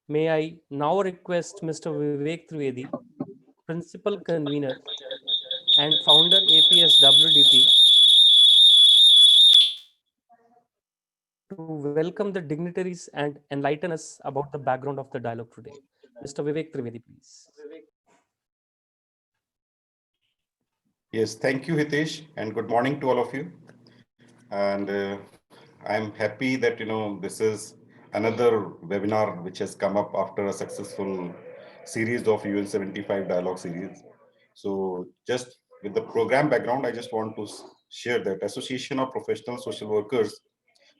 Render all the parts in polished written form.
May I now request Mr. Vivek Trivedi, Principal Convener and Founder APSWDP, to welcome the dignitaries and enlighten us about the background of the dialogue today. Mr. Vivek Trivedi, please. Yes, thank you, Hitesh, and good morning to all of you. And I'm happy that this is another webinar which has come up after a successful series of UN 75 dialogue series. So, just with the program background, I just want to share that Association of Professional Social Workers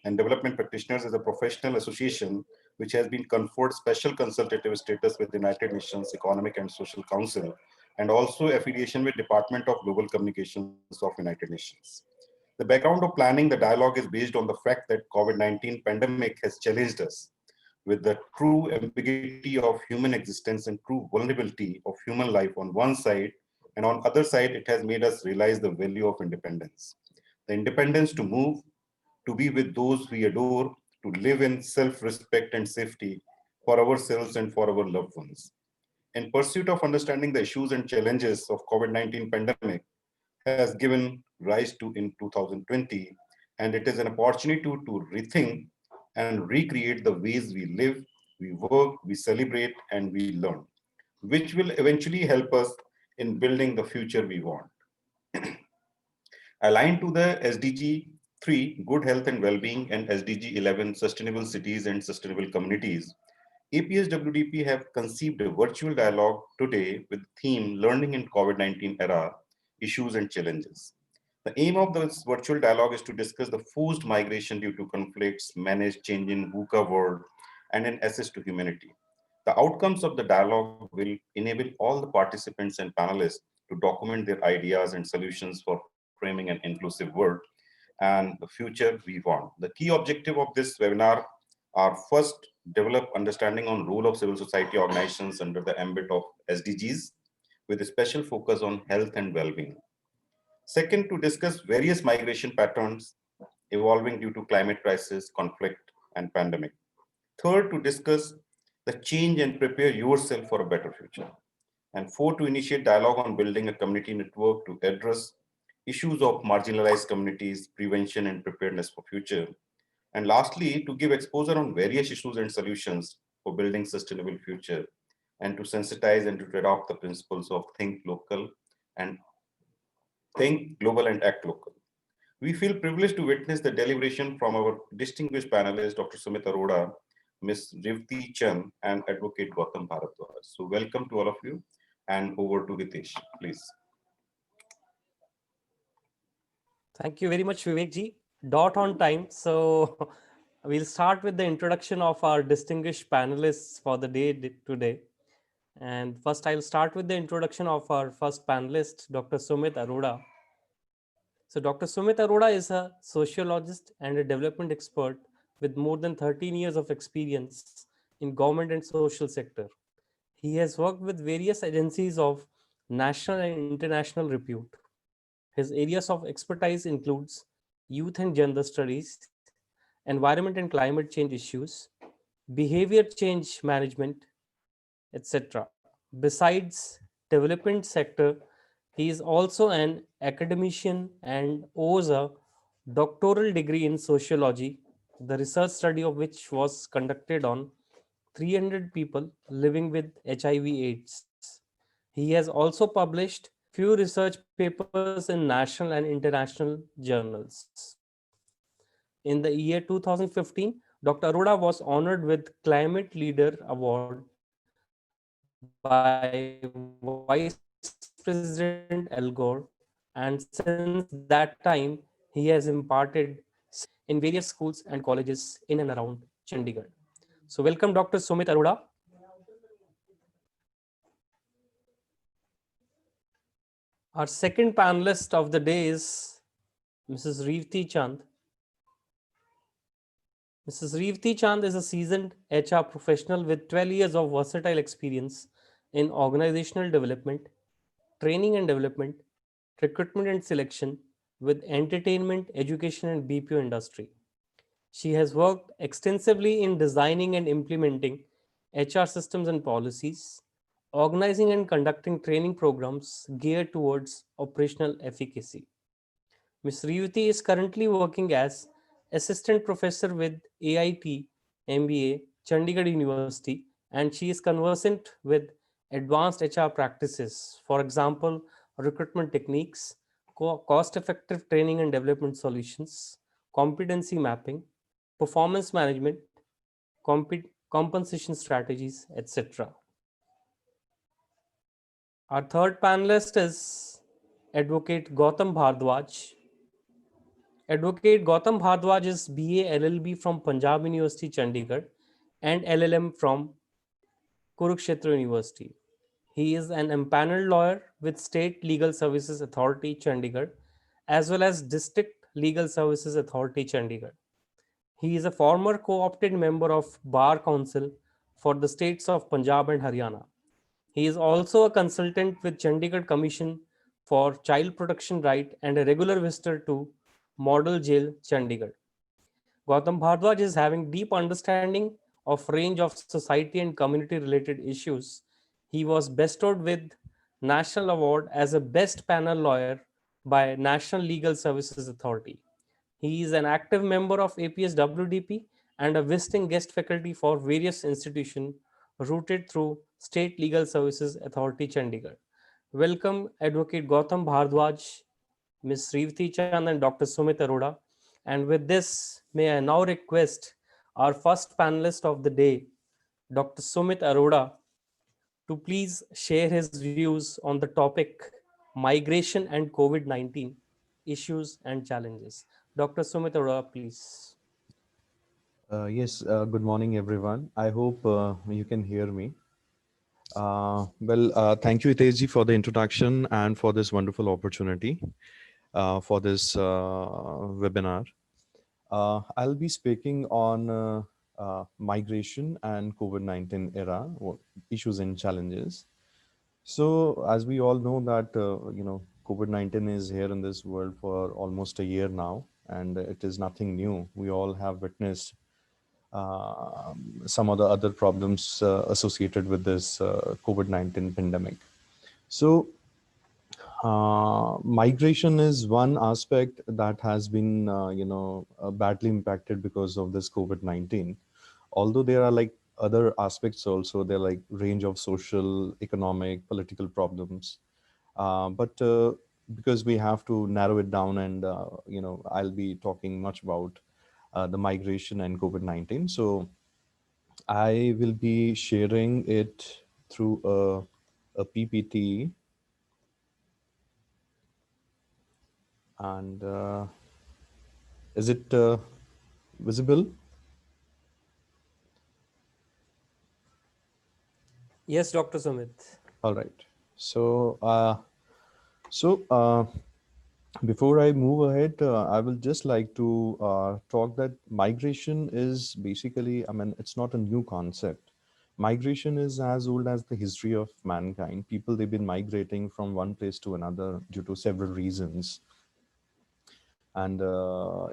and Development Practitioners is a professional association which has been conferred special consultative status with the United Nations Economic and Social Council and also affiliation with Department of Global Communications of United Nations. The background of planning the dialogue is based on the fact that COVID-19 pandemic has challenged us with the true ambiguity of human existence and true vulnerability of human life on one side, and on other side, it has made us realize the value of independence. The independence to move, to be with those we adore, to live in self-respect and safety for ourselves and for our loved ones. In pursuit of understanding the issues and challenges of COVID-19 pandemic has given rise to in 2020, and it is an opportunity to rethink and recreate the ways we live, we work, we celebrate, and we learn, which will eventually help us in building the future we want. Aligned to the SDG 3, Good Health and Well-being, and SDG 11, Sustainable Cities and Sustainable Communities, APSWDP have conceived a virtual dialogue today with the theme Learning in COVID-19 Era, Issues and Challenges. The aim of this virtual dialogue is to discuss the forced migration due to conflicts, manage change in VUCA world, and an access to humanity. The outcomes of the dialogue will enable all the participants and panelists to document their ideas and solutions for framing an inclusive world and the future we want. The key objective of this webinar are first, develop understanding on role of civil society organizations under the ambit of SDGs with a special focus on health and well-being. Second, to discuss various migration patterns evolving due to climate crisis, conflict, and pandemic. Third, to discuss the change and prepare yourself for a better future. And four, to initiate dialogue on building a community network to address issues of marginalized communities, prevention and preparedness for future. And lastly, to give exposure on various issues and solutions for building sustainable future and to sensitize and to adopt the principles of think local and think global and act local. We feel privileged to witness the deliberation from our distinguished panelists, Dr. Sumit Arora, Ms. Rivti Chand, and Advocate Gautam Bharadwaj. So welcome to all of you, and over to Hitesh, please. Thank you very much, Vivek ji. Dot on time. So we'll start with the introduction of our distinguished panelists for the day today. And first, I'll start with the introduction of our first panelist, Dr. Sumit Arora. So, Dr. Sumit Arora is a sociologist and a development expert with more than 13 years of experience in government and social sector. He has worked with various agencies of national and international repute. His areas of expertise includes youth and gender studies, environment and climate change issues, behavior change management, etc. Besides development sector, he is also an academician and owes a doctoral degree in sociology, the research study of which was conducted on 300 people living with HIV/AIDS. He has also published few research papers in national and international journals. In the year 2015, Dr. Arora was honored with Climate Leader Award by Vice President Al Gore, and since that time, he has imparted seminars in various schools and colleges in and around Chandigarh. So, welcome, Dr. Sumit Arora. Our second panelist of the day is Mrs. Reevti Chand. Mrs. Reevti Chand is a seasoned HR professional with 12 years of versatile experience in organizational development, training and development, recruitment and selection with entertainment, education, and BPO industry. She has worked extensively in designing and implementing HR systems and policies, organizing and conducting training programs geared towards operational efficacy. Ms. Revati is currently working as assistant professor with AIT MBA, Chandigarh University, and she is conversant with advanced HR practices, for example, recruitment techniques, cost effective training and development solutions, competency mapping, performance management, compensation strategies, etc. Our third panelist is Advocate Gautam Bhardwaj. Advocate Gautam Bhardwaj is BA LLB from Punjab University, Chandigarh, and LLM from Kurukshetra University. He is an empaneled lawyer with State Legal Services Authority, Chandigarh, as well as District Legal Services Authority, Chandigarh. He is a former co-opted member of Bar Council for the states of Punjab and Haryana. He is also a consultant with Chandigarh Commission for Child Protection Right and a regular visitor to Model Jail, Chandigarh. Gautam Bhardwaj is having deep understanding of range of society and community related issues. He was bestowed with National Award as a Best Panel Lawyer by National Legal Services Authority. He is an active member of APSWDP and a visiting guest faculty for various institutions routed through State Legal Services Authority, Chandigarh. Welcome, Advocate Gautam Bhardwaj, Ms. Revati Chand, and Dr. Sumit Arora. And with this, may I now request our first panelist of the day, Dr. Sumit Arora, to please share his views on the topic migration and COVID 19 issues and challenges. Dr. Sumit Arora, please. Yes, good morning, everyone. I hope you can hear me. Thank you, Hitesh ji, for the introduction and for this wonderful opportunity for this webinar. I'll be speaking on migration and COVID-19 era, issues and challenges. So, as we all know that, COVID-19 is here in this world for almost a year now, and it is nothing new. We all have witnessed some of the other problems associated with this COVID-19 pandemic. So migration is one aspect that has been, badly impacted because of this COVID-19. Although there are like other aspects also, there are like range of social, economic, political problems. But because we have to narrow it down and, I'll be talking much about the migration and COVID-19. So I will be sharing it through a PPT. And is it visible? Yes, Dr. Sumit. All right. So, before I move ahead, I will just like to talk that migration is basically, I mean, it's not a new concept. Migration is as old as the history of mankind. People, they've been migrating from one place to another due to several reasons. And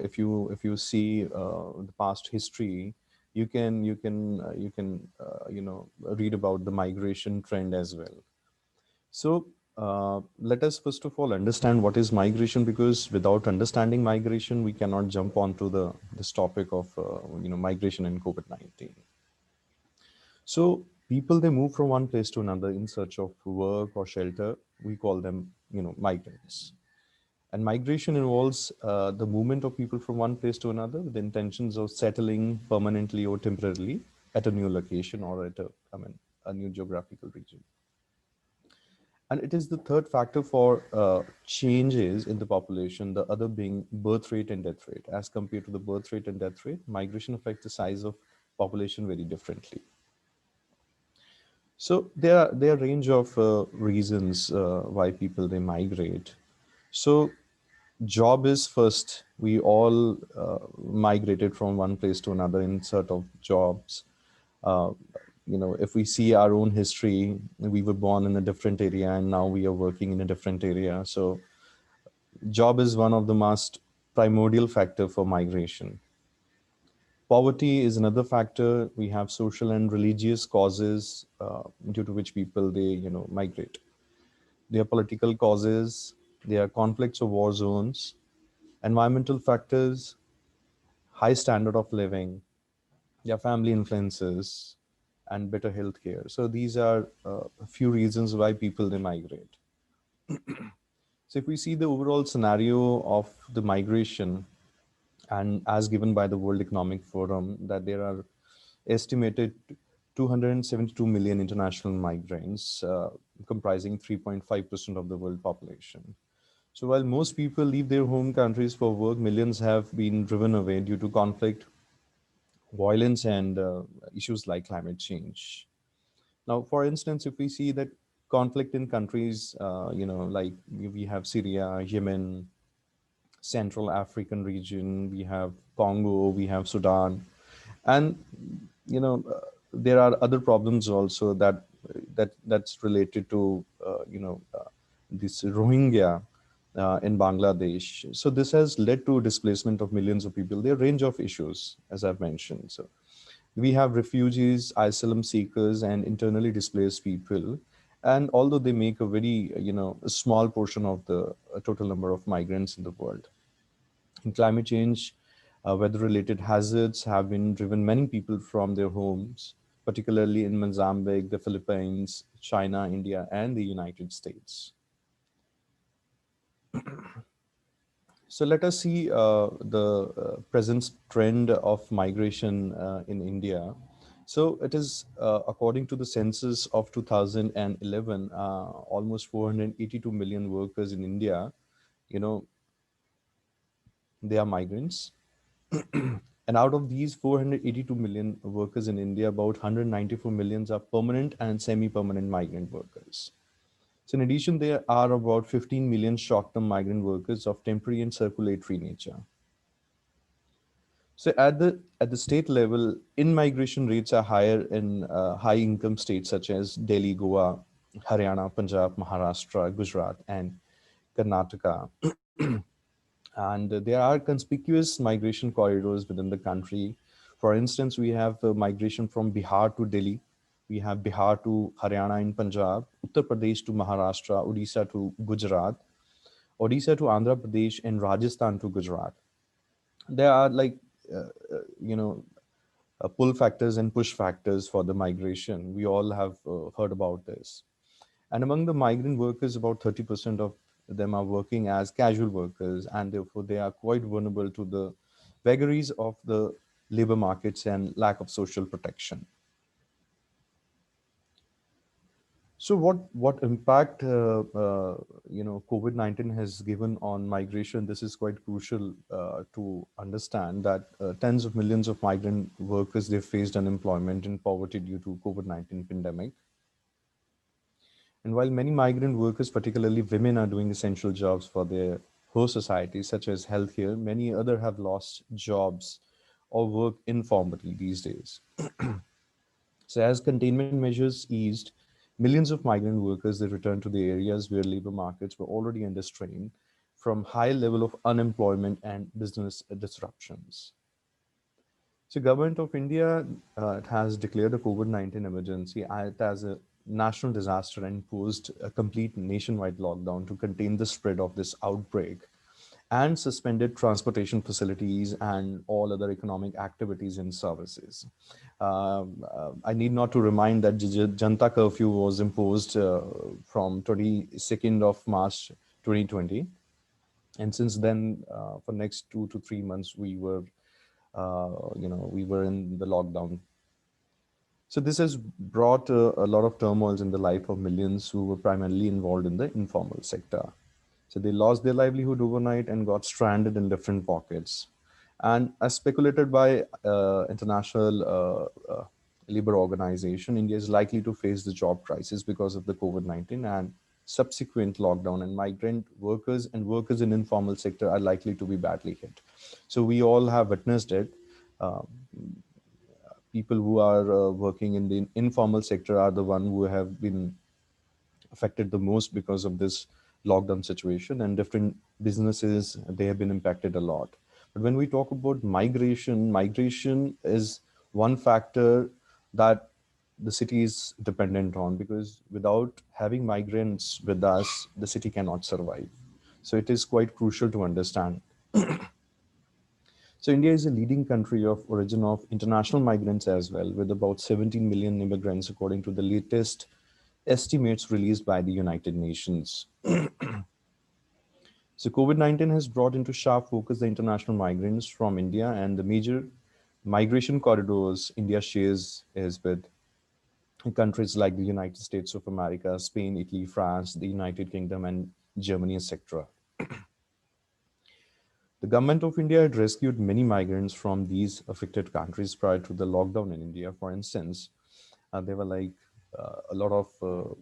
if you see the past history, you can read about the migration trend as well. So let us first of all understand what is migration, because without understanding migration, we cannot jump onto this topic of migration and COVID-19. So people, they move from one place to another in search of work or shelter. We call them migrants. And migration involves the movement of people from one place to another with intentions of settling permanently or temporarily at a new location or at a new geographical region. And it is the third factor for changes in the population, the other being birth rate and death rate. As compared to the birth rate and death rate, migration affects the size of population very differently. So there are range of reasons why people, they migrate. So job is first. We all migrated from one place to another in search of jobs. If we see our own history, we were born in a different area and now we are working in a different area. So job is one of the most primordial factor for migration. Poverty is another factor. We have social and religious causes due to which people they migrate. There are political causes. There are conflicts or war zones, environmental factors, high standard of living, their family influences, and better healthcare. So these are a few reasons why people they migrate. So if we see the overall scenario of the migration, and as given by the World Economic Forum, that there are estimated 272 million international migrants, comprising 3.5% of the world population. So while most people leave their home countries for work, millions have been driven away due to conflict, violence, and issues like climate change. Now, for instance, if we see that conflict in countries, like we have Syria, Yemen, Central African region, we have Congo, we have Sudan, and there are other problems also that's related to this Rohingya in Bangladesh. So this has led to displacement of millions of people. There are a range of issues, as I've mentioned. So we have refugees, asylum seekers, and internally displaced people. And although they make a very, a small portion of the total number of migrants in the world, in climate change, weather-related hazards have been driven many people from their homes, particularly in Mozambique, the Philippines, China, India, and the United States. So let us see the present trend of migration in India. So it is, according to the census of 2011, almost 482 million workers in India, they are migrants. And out of these 482 million workers in India, about 194 millions are permanent and semi-permanent migrant workers. So in addition, there are about 15 million short-term migrant workers of temporary and circulatory nature. So at the state level, in-migration rates are higher in high-income states such as Delhi, Goa, Haryana, Punjab, Maharashtra, Gujarat, and Karnataka. And there are conspicuous migration corridors within the country. For instance, we have migration from Bihar to Delhi. We have Bihar to Haryana in Punjab, Uttar Pradesh to Maharashtra, Odisha to Gujarat, Odisha to Andhra Pradesh, and Rajasthan to Gujarat. There are like, uh, you know, pull factors and push factors for the migration. We all have heard about this. And among the migrant workers, about 30% of them are working as casual workers, and therefore they are quite vulnerable to the vagaries of the labor markets and lack of social protection. So what impact COVID-19 has given on migration? This is quite crucial to understand that tens of millions of migrant workers, they faced unemployment and poverty due to COVID-19 pandemic. And while many migrant workers, particularly women, are doing essential jobs for their host societies, such as healthcare, many other have lost jobs or work informally these days. So as containment measures eased, millions of migrant workers they returned to the areas where labor markets were already under strain from high level of unemployment and business disruptions. So government of India has declared a COVID-19 emergency as a national disaster and imposed a complete nationwide lockdown to contain the spread of this outbreak and suspended transportation facilities and all other economic activities and services. I need not to remind that Janta curfew was imposed from 22nd of March 2020. And since then, for next 2 to 3 months, we were in the lockdown. So this has brought a lot of turmoils in the life of millions who were primarily involved in the informal sector. So they lost their livelihood overnight and got stranded in different pockets. And as speculated by International Labor Organization, India is likely to face the job crisis because of the COVID-19 and subsequent lockdown, and migrant workers and workers in informal sector are likely to be badly hit. So we all have witnessed it. Uh, People who are working in the informal sector are the one who have been affected the most because of this lockdown situation, and different businesses they have been impacted a lot. But when we talk about migration, migration is one factor that the city is dependent on, because without having migrants with us, the city cannot survive. So it is quite crucial to understand. So India is a leading country of origin of international migrants as well, with about 17 million immigrants, according to the latest estimates released by the United Nations. So COVID-19 has brought into sharp focus the international migrants from India, and the major migration corridors India shares is with countries like the United States of America, Spain, Italy, France, the United Kingdom, and Germany, etc. The government of India had rescued many migrants from these affected countries prior to the lockdown in India. For instance, there were like a lot of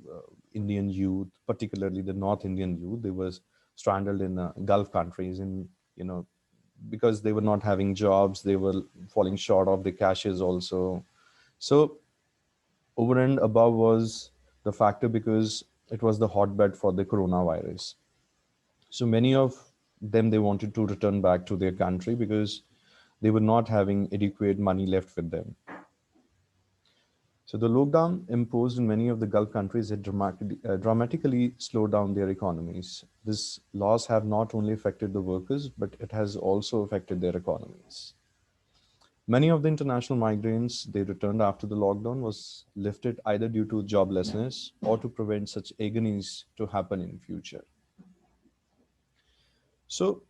Indian youth, particularly the North Indian youth. They were stranded in Gulf countries, in you know because they were not having jobs, they were falling short of the cashes also. So over and above was the factor because it was the hotbed for the coronavirus. So many of them, they wanted to return back to their country because they were not having adequate money left with them. So the lockdown imposed in many of the Gulf countries had dramatically slowed down their economies. This loss have not only affected the workers, but it has also affected their economies. Many of the international migrants they returned after the lockdown was lifted either due to joblessness or to prevent such agonies to happen in future. So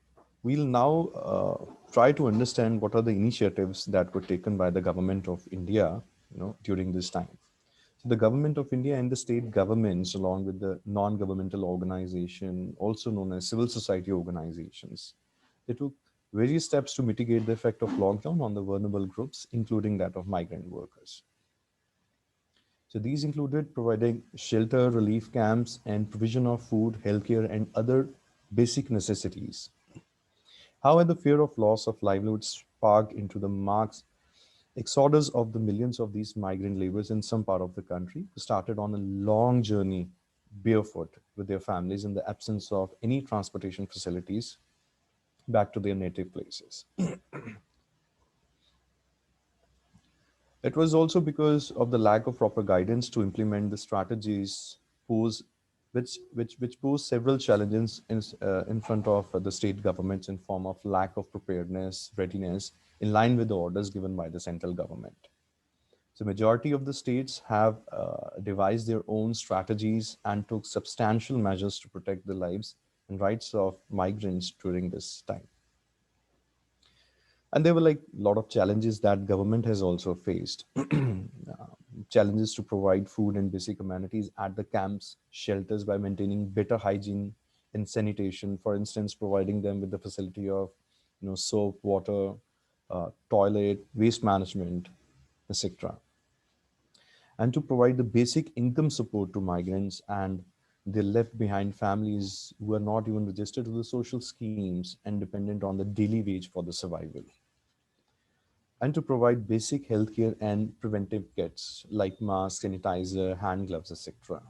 we'll now try to understand what are the initiatives that were taken by the government of India, during this time. So the government of India and the state governments, along with the non-governmental organization, also known as civil society organizations, they took various steps to mitigate the effect of lockdown on the vulnerable groups, including that of migrant workers. So these included providing shelter, relief camps, and provision of food, healthcare, and other basic necessities. However, the fear of loss of livelihood sparked into the marks exodus of the millions of these migrant laborers in some part of the country who started on a long journey barefoot with their families in the absence of any transportation facilities back to their native places. It was also because of the lack of proper guidance to implement the strategies pose, which pose several challenges in front of the state governments in form of lack of preparedness, readiness, in line with the orders given by the central government. So majority of the states have devised their own strategies and took substantial measures to protect the lives and rights of migrants during this time. And there were like a lot of challenges that government has also faced. Challenges to provide food and basic amenities at the camps, shelters by maintaining better hygiene and sanitation. For instance, providing them with the facility of, soap, water, toilet, waste management, etc. And to provide the basic income support to migrants and the left behind families who are not even registered to the social schemes and dependent on the daily wage for the survival, and to provide basic healthcare and preventive kits like masks, sanitizer, hand gloves, etc.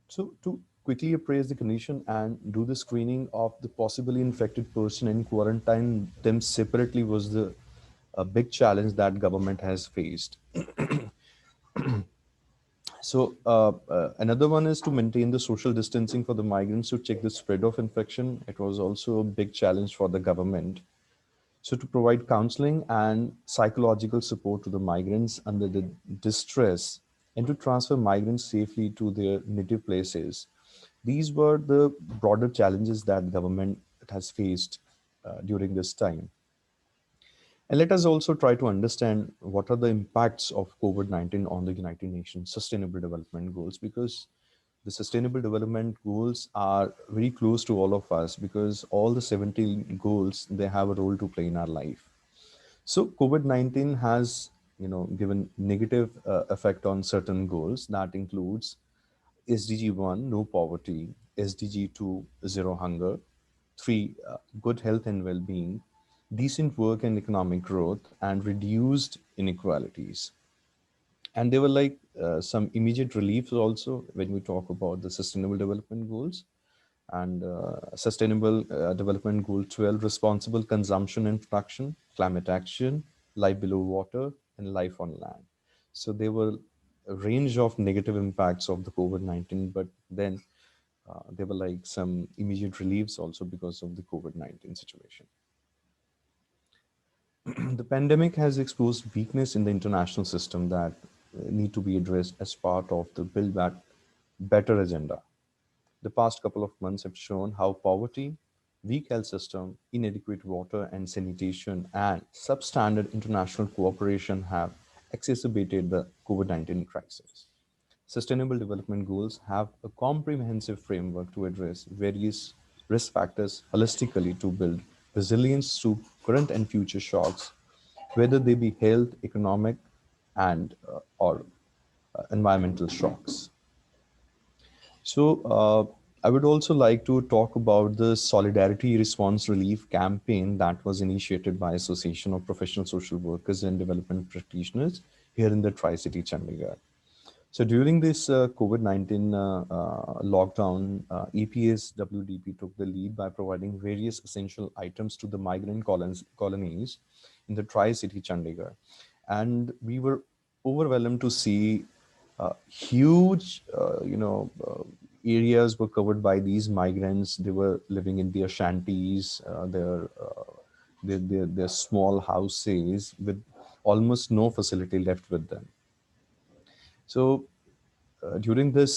So to quickly appraise the condition and do the screening of the possibly infected person and quarantine them separately was the a big challenge that government has faced. So another one is to maintain the social distancing for the migrants to check the spread of infection. It was also a big challenge for the government. So to provide counseling and psychological support to the migrants under the distress and to transfer migrants safely to their native places. These were the broader challenges that government has faced during this time. And let us also try to understand what are the impacts of COVID-19 on the United Nations Sustainable Development Goals, because the Sustainable Development Goals are very close to all of us because all the 17 goals, they have a role to play in our life. So COVID-19 has, given negative effect on certain goals that includes SDG 1, no poverty, SDG 2, zero hunger, 3, good health and well-being, decent work and economic growth, and reduced inequalities. And there were like some immediate reliefs also when we talk about the sustainable development goals. and Sustainable Development Goal 12, responsible consumption and production, climate action, life below water, and life on land. So there were a range of negative impacts of the COVID-19, but then there were like some immediate reliefs also because of the COVID-19 situation. The pandemic has exposed weakness in the international system that need to be addressed as part of the Build Back Better agenda. The past couple of months have shown how poverty, weak health system, inadequate water and sanitation, and substandard international cooperation have exacerbated the COVID-19 crisis. Sustainable Development Goals have a comprehensive framework to address various risk factors holistically to build resilience to current and future shocks, whether they be health, economic, and or environmental shocks. So, I would also like to talk about the Solidarity Response Relief campaign that was initiated by Association of Professional Social Workers and Development Practitioners here in the Tri-City Chandigarh. So during this COVID-19 lockdown, EPS WDP took the lead by providing various essential items to the migrant colonies in the Tri-City Chandigarh. And we were overwhelmed to see huge, areas were covered by these migrants. They were living in their shanties, their small houses with almost no facility left with them. So during this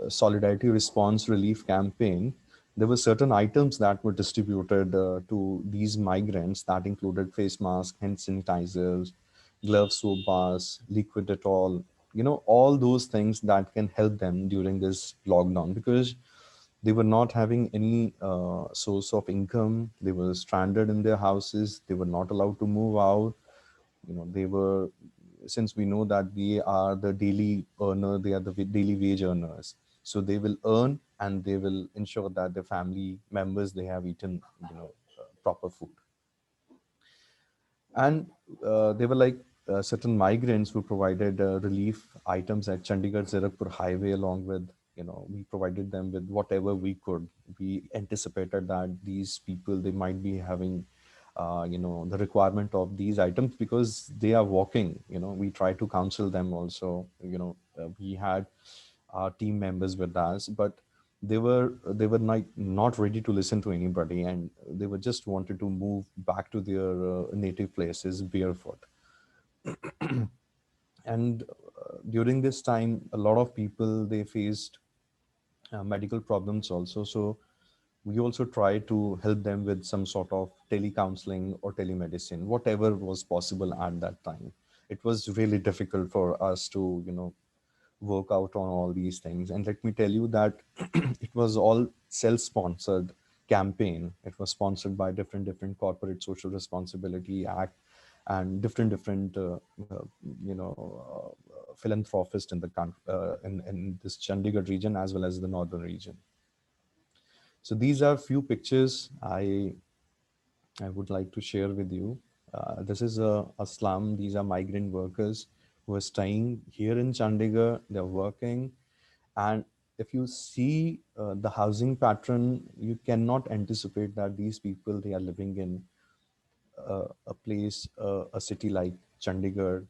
Solidarity Response Relief campaign, there were certain items that were distributed to these migrants that included face masks, hand sanitizers, gloves, soap bars, liquid Dettol, all those things that can help them during this lockdown because they were not having any source of income. They were stranded in their houses. They were not allowed to move out. They were, since we know that they are the daily earner, they are the daily wage earners, so they will earn and they will ensure that their family members, they have eaten proper food. And they were like certain migrants who provided relief items at Chandigarh Zirakpur highway. Along with, we provided them with whatever we could. We anticipated that these people, they might be having the requirement of these items because they are walking. We try to counsel them also. We had our team members with us, but they were not ready to listen to anybody, and they were just wanted to move back to their native places barefoot. And during this time, a lot of people, they faced medical problems also. So we also try to help them with some sort of telecounseling or telemedicine, whatever was possible at that time. It was really difficult for us to work out on all these things. And let me tell you that it was all self-sponsored campaign. It was sponsored by different corporate social responsibility act and different philanthropists in the in this Chandigarh region as well as the northern region. So these are few pictures I would like to share with you. This is a slum. These are migrant workers who are staying here in Chandigarh. They're working. And if you see the housing pattern, you cannot anticipate that these people, they are living in a place, a city like Chandigarh,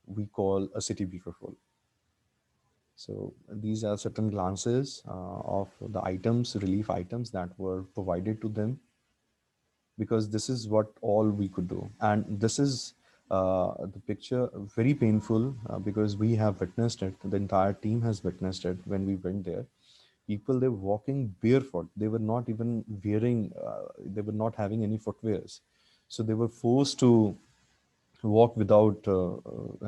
we call a city beautiful. So these are certain glances of the items, relief items that were provided to them, because this is what all we could do. And this is the picture, very painful because we have witnessed it. The entire team has witnessed it when we went there. People, they're walking barefoot. They were not even wearing, they were not having any footwears. So they were forced to walk without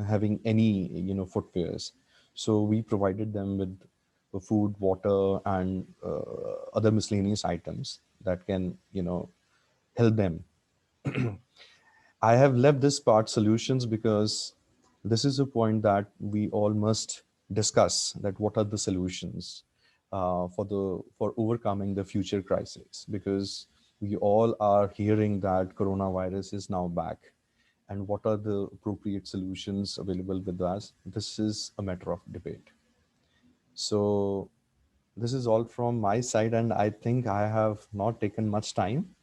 having any, footwears. So we provided them with food, water, and other miscellaneous items that can, help them. I have left this part solutions because this is a point that we all must discuss, that what are the solutions for overcoming the future crisis, because we all are hearing that coronavirus is now back, and what are the appropriate solutions available with us. This is a matter of debate. So this is all from my side, and I think I have not taken much time.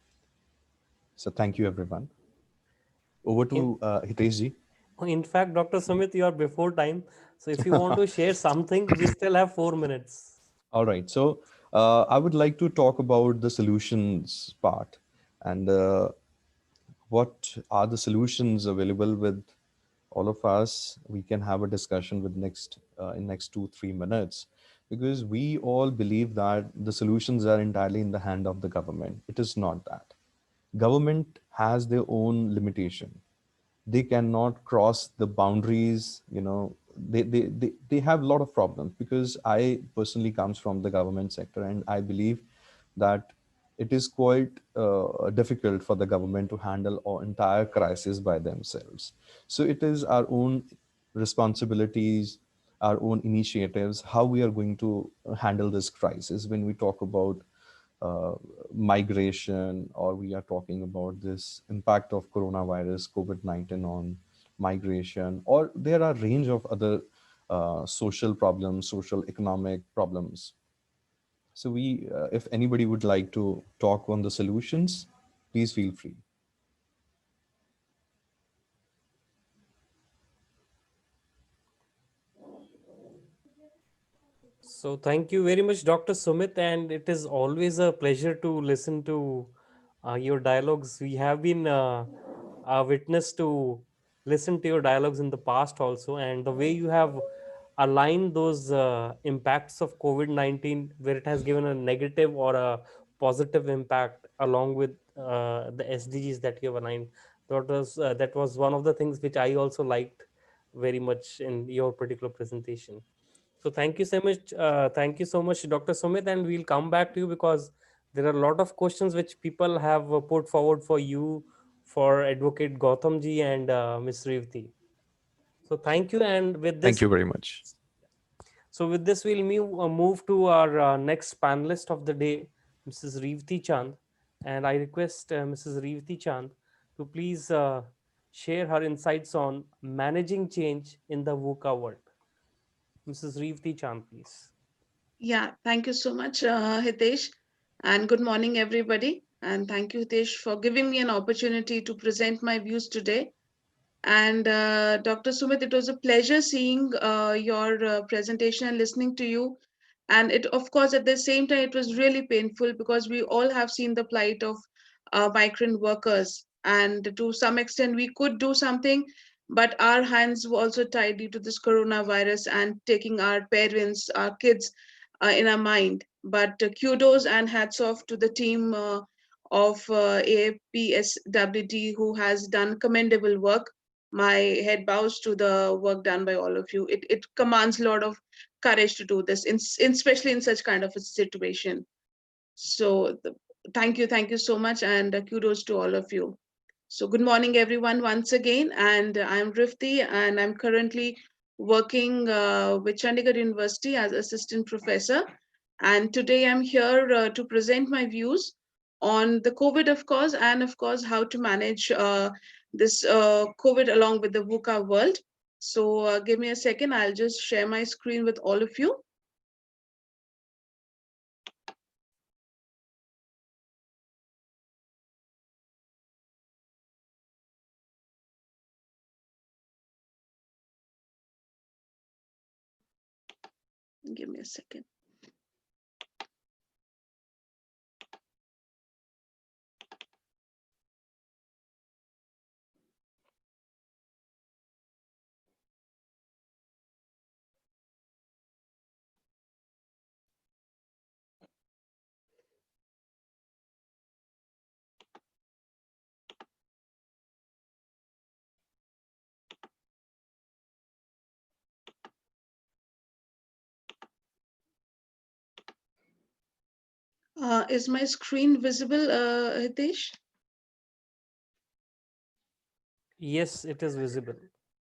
So thank you, everyone. Over In, to Hitesh ji. in fact, Dr. Sumit, you are before time. So if you want to share something, we still have 4 minutes. All right. So I would like to talk about the solutions part, and what are the solutions available with all of us. We can have a discussion with next in next 2-3 minutes, because we all believe that the solutions are entirely in the hand of the government. It is not that. Government has their own limitation. They cannot cross the boundaries. They have a lot of problems, because I personally comes from the government sector, and I believe that it is quite difficult for the government to handle an entire crisis by themselves. So it is our own responsibilities, our own initiatives, how we are going to handle this crisis. When we talk about uh, migration, or we are talking about this impact of coronavirus COVID-19 on migration, or there are range of other social problems, social economic problems. So if anybody would like to talk on the solutions, please feel free. So thank you very much, Dr. Sumit, and it is always a pleasure to listen to your dialogues. We have been a witness to listen to your dialogues in the past also, and the way you have aligned those impacts of COVID-19, where it has given a negative or a positive impact, along with the SDGs that you have aligned. That was one of the things which I also liked very much in your particular presentation. So thank you so much. Thank you so much, Dr. Sumit, and we'll come back to you because there are a lot of questions which people have put forward for you, for Advocate Gautam ji and Ms. Revati. So thank you, and with Thank this, you very much. we'll move to our next panelist of the day, Mrs. Revati Chand, and I request Mrs. Revati Chand to please share her insights on managing change in the VUCA world. Mrs. Revati Chand, please. Yeah, thank you so much, Hitesh. And good morning, everybody. And thank you, Hitesh, for giving me an opportunity to present my views today. And Dr. Sumit, it was a pleasure seeing your presentation and listening to you. And it, of course, at the same time, it was really painful because we all have seen the plight of migrant workers. And to some extent, we could do something, but our hands were also tied due to this coronavirus and taking our parents, our kids in our mind. But kudos and hats off to the team of AAPSWD who has done commendable work. My head bows to the work done by all of you. It commands a lot of courage to do this, especially in such kind of a situation. So thank you so much, and kudos to all of you. So good morning, everyone, once again. And I'm Rifti, and I'm currently working with Chandigarh University as assistant professor. And today I'm here to present my views on the COVID, of course, and of course how to manage this COVID along with the VUCA world. So give me a second. I'll just share my screen with all of you. Give me a second. Is my screen visible, Hitesh? Yes, it is visible.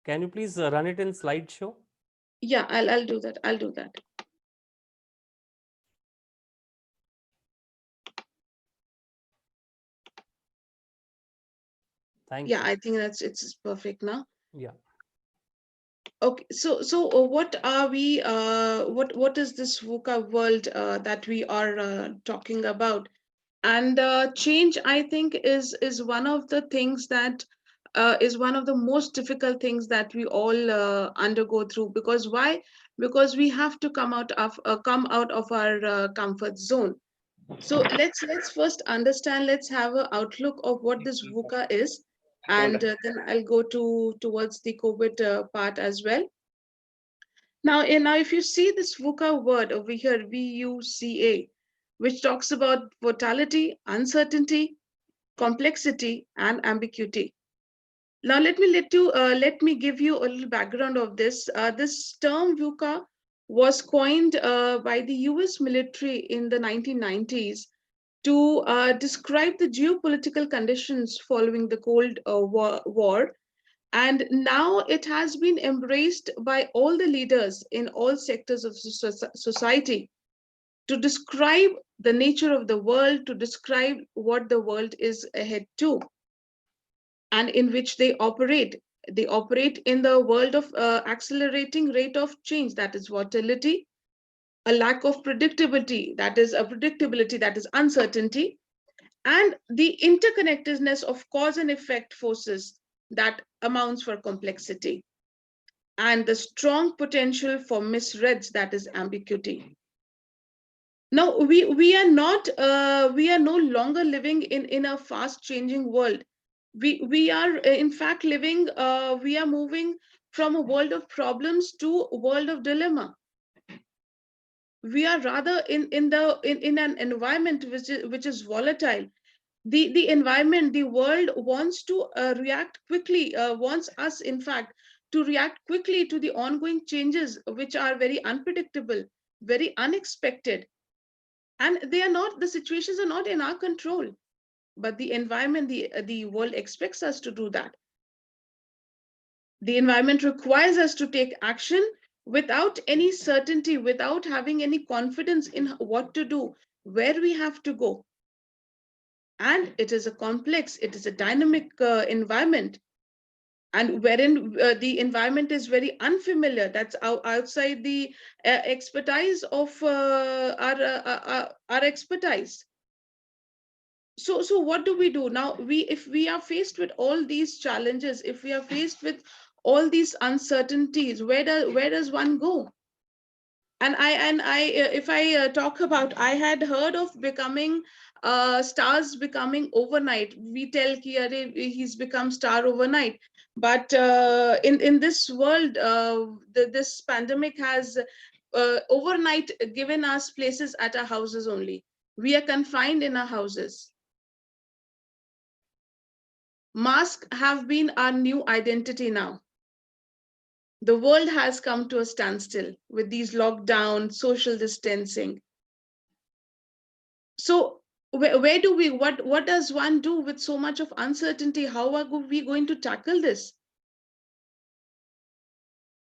Can you please run it in slideshow? Yeah, I'll do that. I'll do that. Thank Yeah, you. I think it's perfect now. Yeah. Okay, so what are we? What is this VUCA world that we are talking about? And change, I think, is one of the things that is one of the most difficult things that we all undergo through. Because why? Because we have to come out of our comfort zone. So let's first understand. Let's have an outlook of what this VUCA is, and then I'll go towards the COVID part as well. Now, if you see this VUCA word over here, VUCA, which talks about volatility, uncertainty, complexity, and ambiguity. Now, let me give you a little background of this. This term VUCA was coined by the U.S. military in the 1990s to describe the geopolitical conditions following the Cold War, and now it has been embraced by all the leaders in all sectors of society to describe the nature of the world, to describe what the world is ahead to, and in which they operate. They operate in the world of accelerating rate of change, that is volatility, a lack of predictability, that is uncertainty, and the interconnectedness of cause and effect forces that amounts for complexity, and the strong potential for misreads, that is ambiguity. Now we are no longer living in a fast changing world. We are in fact living we are moving from a world of problems to a world of dilemma. We are rather in an environment which is volatile. The environment, the world wants to react quickly, wants us in fact to react quickly to the ongoing changes which are very unpredictable, very unexpected, and they are not, the situations are not in our control, but the environment, the world expects us to do that. The environment requires us to take action without any certainty, without having any confidence in what to do, where we have to go. And it is a complex, it is a dynamic environment, and wherein the environment is very unfamiliar. That's outside the expertise of our expertise. So what do we do now? If we are faced with all these challenges, if we are faced with all these uncertainties, where does one go? And I if I talk about, I had heard of becoming stars becoming overnight. We tell ki Arey, he's become star overnight, but in this world, this pandemic has overnight given us places at our houses only. We are confined in our houses. Masks have been our new identity now. The world has come to a standstill with these lockdown, social distancing. So where do we, what does one do with so much of uncertainty? How are we going to tackle this?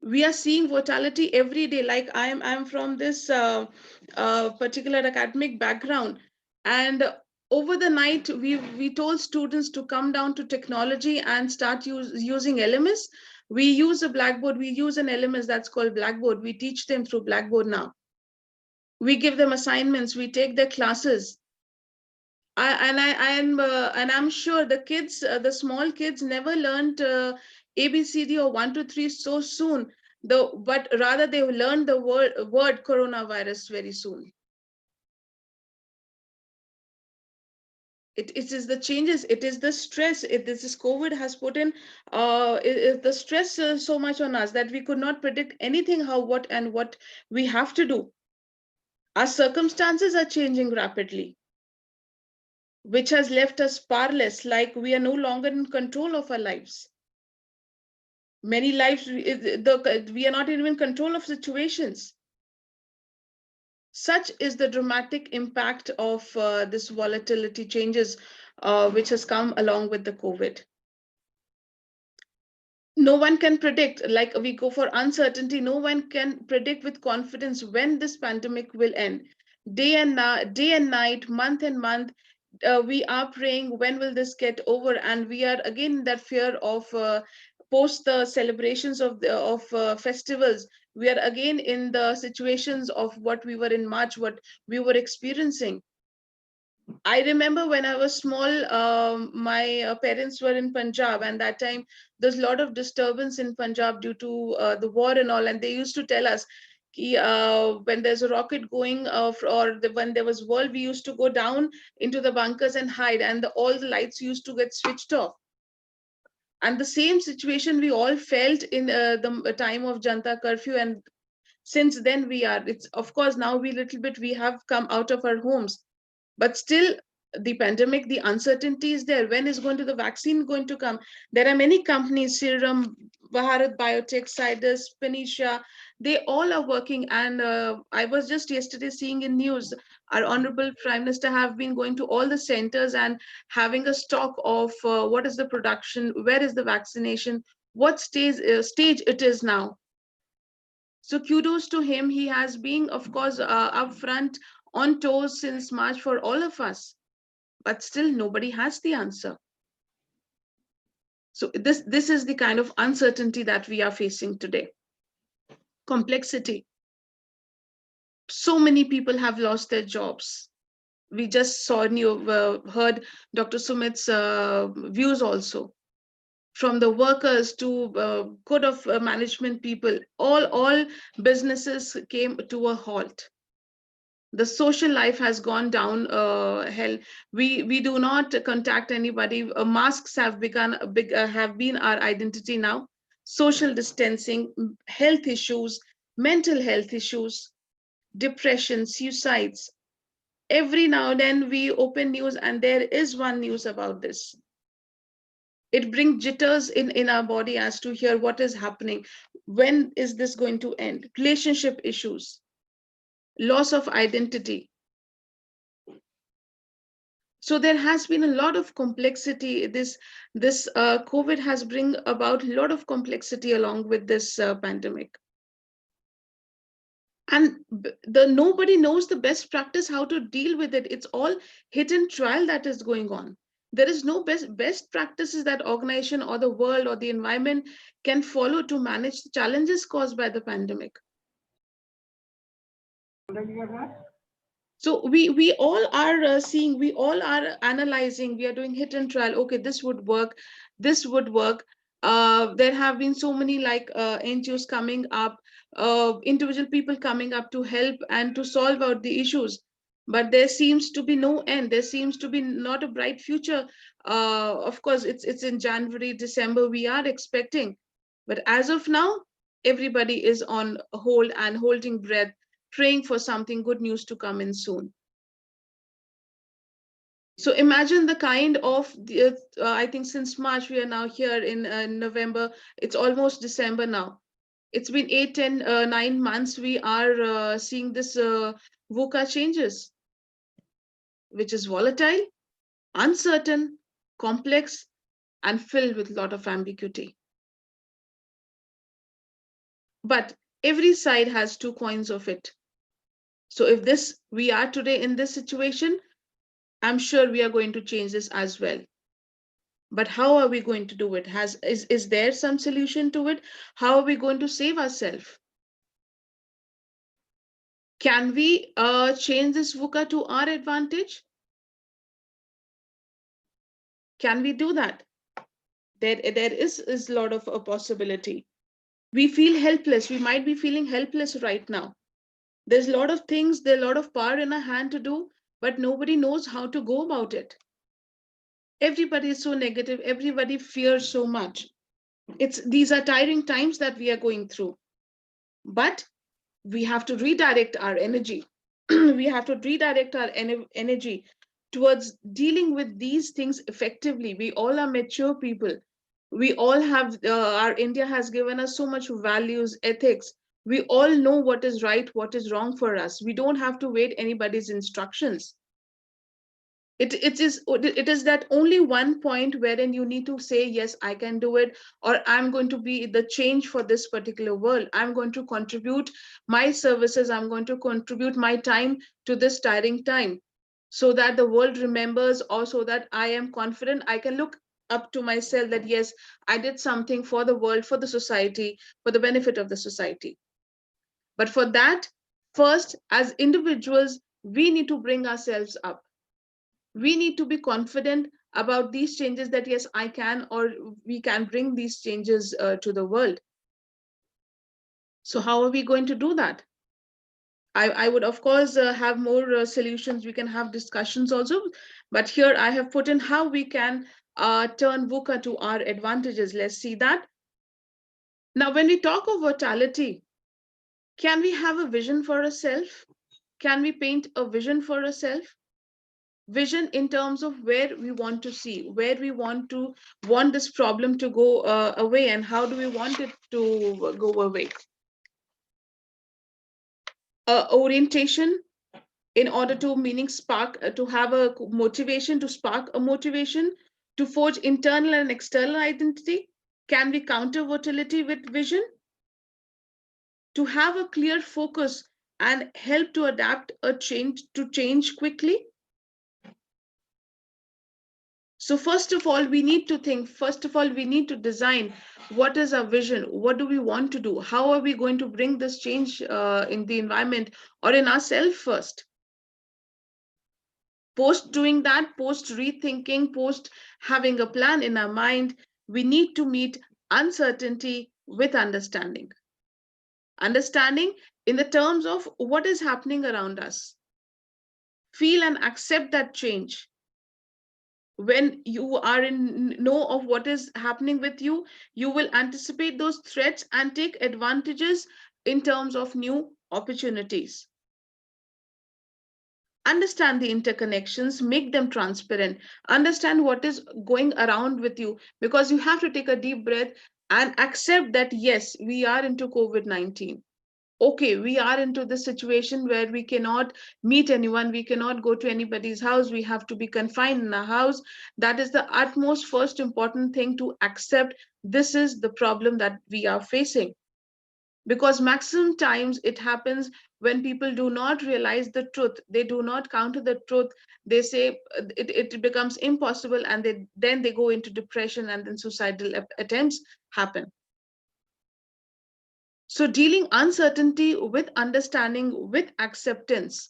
We are seeing volatility every day. Like I'm from this particular academic background, and over the night we told students to come down to technology and start using LMS. We use a Blackboard. We use an LMS that's called Blackboard. We teach them through Blackboard now. We give them assignments. We take their classes. And I'm sure the kids, the small kids, never learned ABCD or 1 2 3 so soon. But rather they learned the word coronavirus very soon. It is the changes. It is the stress. This COVID has put in the stress so much on us that we could not predict anything, how, what we have to do. Our circumstances are changing rapidly, which has left us powerless, like we are no longer in control of our lives. Many lives, we are not even in control of situations. Such is the dramatic impact of this volatility changes, which has come along with the COVID. No one can predict, like we go for uncertainty, no one can predict with confidence when this pandemic will end. Day and night, month and month, we are praying, when will this get over? And we are again in that fear of post the celebrations of festivals, we are again in the situations of what we were in March, what we were experiencing. I remember when I was small, my parents were in Punjab, and that time there's a lot of disturbance in Punjab due to the war and all. And they used to tell us, when there's a rocket going, when there was war, we used to go down into the bunkers and hide, and all the lights used to get switched off. And the same situation we all felt in the time of Janta curfew, and since then it's of course now we have come out of our homes, but still the pandemic, the uncertainty is there. When is the vaccine going to come? There are many companies, Serum, Bharat Biotech, Zydus, Phoenicia, they all are working. And I was just yesterday seeing in news, our honorable Prime Minister have been going to all the centers and having a stock of what is the production, where is the vaccination, what stage it is now. So kudos to him. He has been, of course, upfront, on toes since March for all of us, but still nobody has the answer. So this is the kind of uncertainty that we are facing today. Complexity. So many people have lost their jobs. We just heard Dr. Sumit's views also. From the workers to code of management people, all businesses came to a halt. The social life has gone down hell. We do not contact anybody. Masks have been our identity now. Social distancing, health issues, mental health issues, depression, suicides. Every now and then we open news and there is one news about this. It brings jitters in our body as to hear what is happening. When is this going to end? Relationship issues, loss of identity. So there has been a lot of complexity. This COVID has bring about a lot of complexity along with this pandemic. And nobody knows the best practice how to deal with it. It's all hit and trial that is going on. There is no best practices that organization or the world or the environment can follow to manage the challenges caused by the pandemic. So we all are seeing, we all are analyzing, we are doing hit and trial. Okay, this would work, this would work. There have been so many NGOs coming up, individual people coming up to help and to solve out the issues. But there seems to be no end. There seems to be not a bright future. Of course, it's in January, December, we are expecting. But as of now, everybody is on hold and holding breath, praying for something good news to come in soon. So imagine the kind of, I think since March, we are now here in November, it's almost December now. It's been 8, 10, 9 months, we are seeing this VUCA changes, which is volatile, uncertain, complex, and filled with a lot of ambiguity. But every side has two coins of it. So if we are today in this situation, I'm sure we are going to change this as well. But how are we going to do it? Is there some solution to it? How are we going to save ourselves? Can we change this VUCA to our advantage? Can we do that? There is a lot of a possibility. We feel helpless. We might be feeling helpless right now. There's a lot of things, there's a lot of power in our hand to do, but nobody knows how to go about it. Everybody is so negative. Everybody fears so much. These are tiring times that we are going through. But we have to redirect our energy. We have to redirect our energy towards dealing with these things effectively. We all are mature people. We all have, our India has given us so much values, ethics. We all know what is right, what is wrong for us. We don't have to wait anybody's instructions. It is that only one point wherein you need to say, yes, I can do it, or I'm going to be the change for this particular world. I'm going to contribute my services. I'm going to contribute my time to this tiring time so that the world remembers, or so that I am confident I can look up to myself that yes, I did something for the world, for the society, for the benefit of the society. But for that, first, as individuals, we need to bring ourselves up. We need to be confident about these changes, that yes, I can, or we can bring these changes to the world. So how are we going to do that? I would, of course, have more solutions. We can have discussions also. But here I have put in how we can turn VUCA to our advantages. Let's see that. Now, when we talk of vitality, can we have a vision for ourselves? Can we paint a vision for ourselves? Vision in terms of where we want to see, where we want this problem to go away, and how do we want it to go away. Orientation, in order to meaning spark, to have a motivation, to spark a motivation, to forge internal and external identity. Can we counter volatility with vision? To have a clear focus and help to adapt a change quickly. So first of all, we need to think, first of all, we need to design what is our vision, what do we want to do, how are we going to bring this change in the environment or in ourselves first. Post doing that, post rethinking, post having a plan in our mind, we need to meet uncertainty with understanding. Understanding in the terms of what is happening around us. Feel and accept that change. When you are in know of what is happening with you, you will anticipate those threats and take advantages in terms of new opportunities. Understand the interconnections, make them transparent, understand what is going around with you, because you have to take a deep breath and accept that yes, we are into COVID-19. Okay, we are into this situation where we cannot meet anyone, we cannot go to anybody's house, we have to be confined in a house. That is the utmost first important thing, to accept this is the problem that we are facing. Because maximum times it happens when people do not realize the truth, they do not counter the truth, they say it becomes impossible, and then they go into depression, and then suicidal attempts happen. So dealing uncertainty with understanding, with acceptance.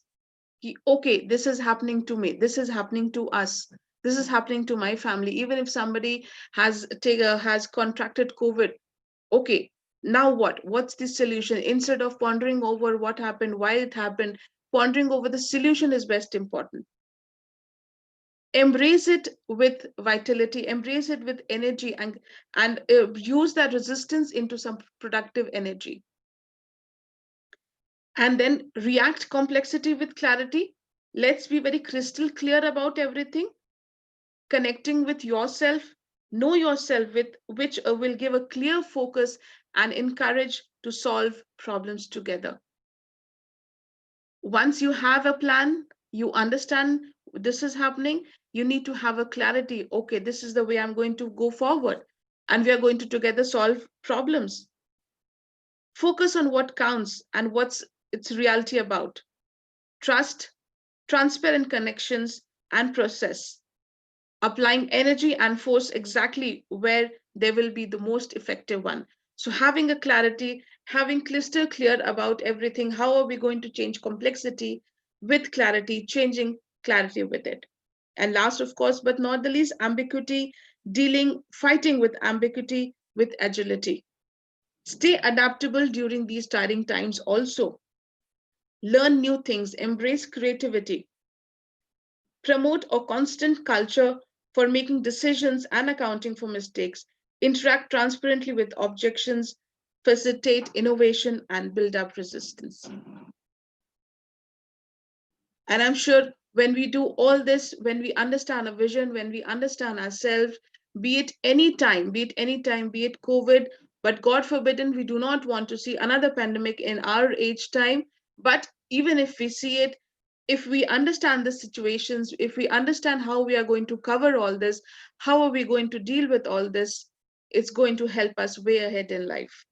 Okay, this is happening to me, this is happening to us, this is happening to my family. Even if somebody has contracted COVID, okay, now what's the solution? Instead of pondering over what happened, why it happened, pondering over the solution is best important. Embrace it with vitality, embrace it with energy, and use that resistance into some productive energy. And then react complexity with clarity. Let's be very crystal clear about everything. Connecting with yourself, know yourself, with which will give a clear focus and encourage to solve problems together. Once you have a plan, you understand this is happening, you need to have a clarity. Okay, this is the way I'm going to go forward, and we are going to together solve problems. Focus on what counts and what's its reality about. Trust, transparent connections, and process. Applying energy and force exactly where they will be the most effective one. So having a clarity, having crystal clear about everything, how are we going to change complexity with clarity, changing clarity with it. And last, of course, but not the least, ambiguity, fighting with ambiguity with agility. Stay adaptable during these tiring times also. Learn new things, embrace creativity, promote a constant culture for making decisions and accounting for mistakes, interact transparently with objections, facilitate innovation, and build up resistance. And I'm sure when we do all this, when we understand a vision, when we understand ourselves, be it any time, be it COVID, but God forbidden, we do not want to see another pandemic in our age time. But even if we see it, if we understand the situations, if we understand how we are going to cover all this, how are we going to deal with all this, it's going to help us way ahead in life.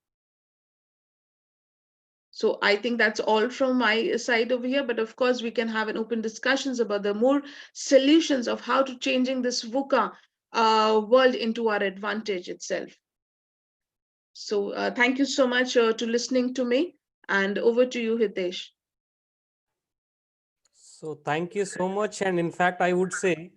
So I think that's all from my side over here. But of course, we can have an open discussions about the more solutions of how to changing this VUCA world into our advantage itself. So thank you so much to listening to me, and over to you, Hitesh. So thank you so much. And in fact, I would say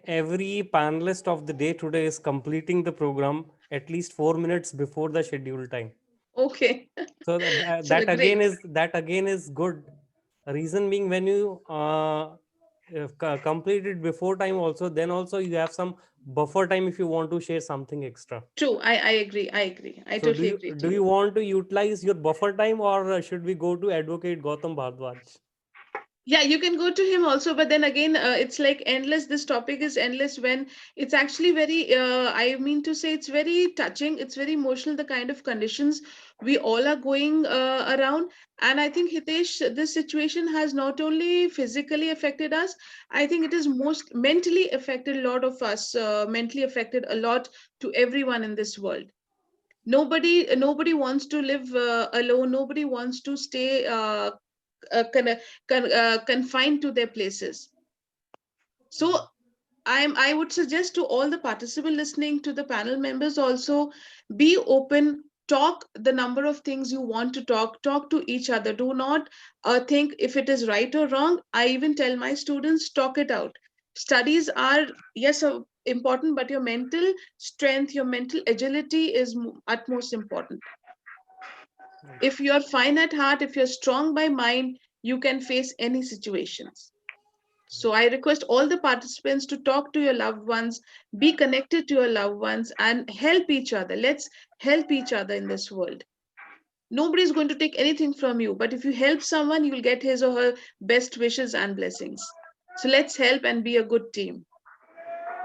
every panelist of the day today is completing the program at least 4 minutes before the scheduled time. Okay. So that, So great. that again is good. Reason being, when you complete it before time, also then also you have some buffer time if you want to share something extra. True. I agree. I agree. I So totally agree to do you you. want to utilize your buffer time, or should we go to Advocate Gautam Bhardwaj? Yeah, you can go to him also, but then again, it's like endless. This topic is endless when it's actually very, I mean to say, it's very touching, it's very emotional, the kind of conditions we all are going around. And I think, Hitesh, this situation has not only physically affected us, I think it has most mentally affected a lot of us, mentally affected a lot to everyone in this world. Nobody wants to live alone. Nobody wants to stay confined to their places. So I would suggest to all the participants listening, to the panel members also, be open. Talk the number of things you want to talk. Talk to each other. Do not think if it is right or wrong. I even tell my students, talk it out. Studies are, yes, important, but your mental strength, your mental agility is utmost important. If you're fine at heart, if you're strong by mind, you can face any situations. So I request all the participants to talk to your loved ones, be connected to your loved ones, and help each other. Let's help each other in this world. Nobody is going to take anything from you, but if you help someone, you will get his or her best wishes and blessings. So let's help and be a good team.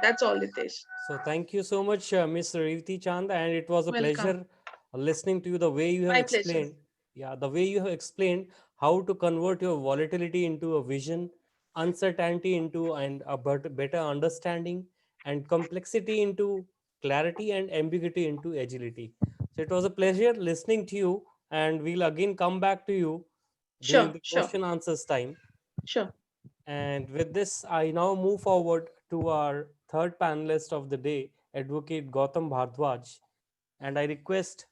That's all it is. So thank you so much, Ms. Revati Chand, and it was a Welcome. pleasure listening to you, the way you have My pleasure. explained. Yeah, the way you have explained how to convert your volatility into a vision, uncertainty into and a better understanding, and complexity into clarity, and ambiguity into agility. So it was a pleasure listening to you, and we'll again come back to you during Sure, the sure, question answers time. sure. And with this, I now move forward to our third panelist of the day, Advocate Gautam Bhardwaj. And I request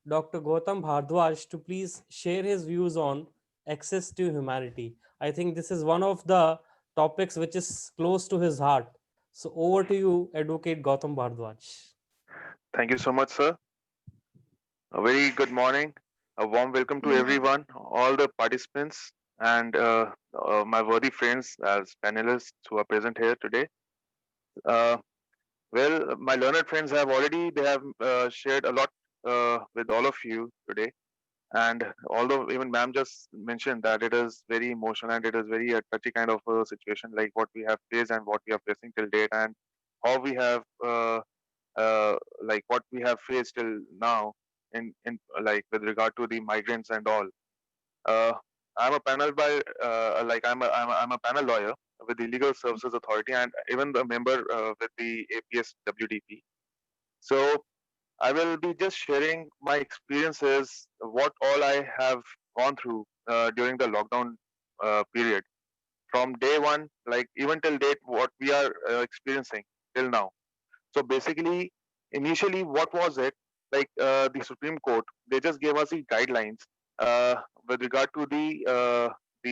Dr. Gautam Bhardwaj to please share his views on access to humanity. I think this is one of the topics which is close to his heart. So over to you, Advocate Gautam Bhardwaj. Thank you so much, sir. A very good morning. A warm welcome to Mhm. everyone, all the participants, and my worthy friends as panelists who are present here today. Uh, well, my learned friends have already they have shared a lot with all of you today. And although even ma'am just mentioned that it is very emotional and it is very a touchy kind of a situation, like what we have faced and what we are facing till date, and how we have uh, like what we have faced till now in like with regard to the migrants and all. Uh, I'm a panel by like I'm a panel lawyer with the Legal Services Authority and even the member with the APS WDP. So I will be just sharing my experiences, what all I have gone through during the lockdown period from day one, like even till date, what we are experiencing till now. So basically, initially, what was it? Like the Supreme Court, they just gave us the guidelines uh, with regard to the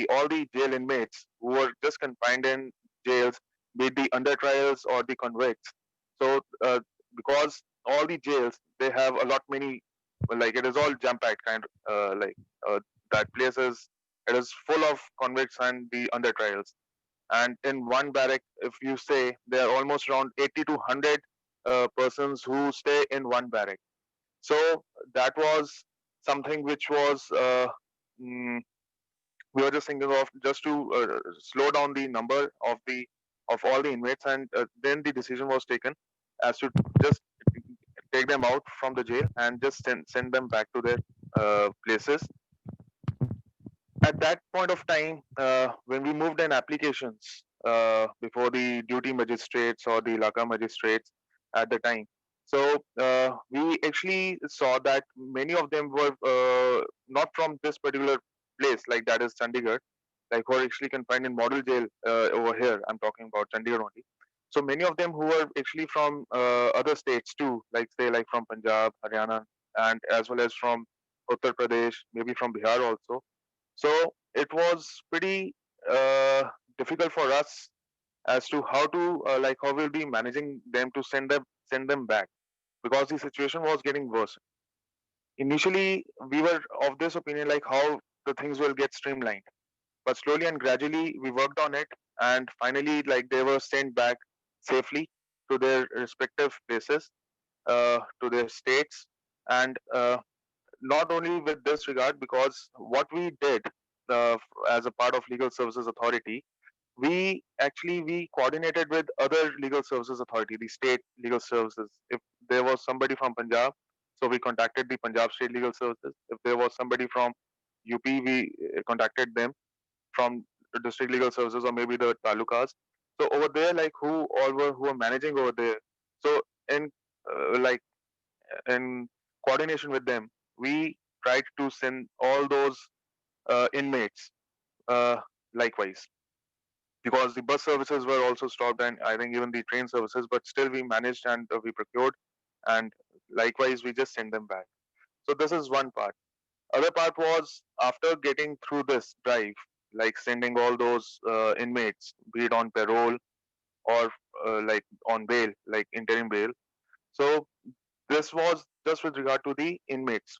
all the jail inmates who were just confined in jails, be it the under trials or the convicts. So because all the jails they have a lot many, like it is all jam packed kind like that place is it is full of convicts and the under trials, and in one barrack if you say there are almost around 80 to 100 persons who stay in one barrack. So that was something which was mm, we were just thinking of just to slow down the number of all the inmates, and then the decision was taken as to just take them out from the jail and just send them back to their places. At that point of time, when we moved in applications before the duty magistrates or the Laka magistrates at the time, so we actually saw that many of them were not from this particular place, like that is Chandigarh, like who are actually confined in model jail over here. I'm talking about Chandigarh only. So many of them who were actually from other states too, like say like from Punjab, Haryana, and as well as from Uttar Pradesh, maybe from Bihar also. So it was pretty difficult for us as to how to like how we'll be managing them to send them back, because the situation was getting worse. Initially, we were of this opinion like how the things will get streamlined, but slowly and gradually we worked on it, and finally like they were sent back safely to their respective places, to their states. And not only with this regard, because what we did as a part of Legal Services Authority, we coordinated with other legal services authority, the state legal services. If there was somebody from Punjab, so we contacted the Punjab State Legal Services. If there was somebody from UP, we contacted them from the district legal services or maybe the talukas. So over there, like who were managing over there. So in like in coordination with them, we tried to send all those inmates uh, likewise, because the bus services were also stopped, and I think even the train services, but still we managed and we procured, and likewise we just sent them back. So this is one part. Other part was after getting through this drive, like sending all those inmates, be it on parole or like on bail, like interim bail. So this was just with regard to the inmates.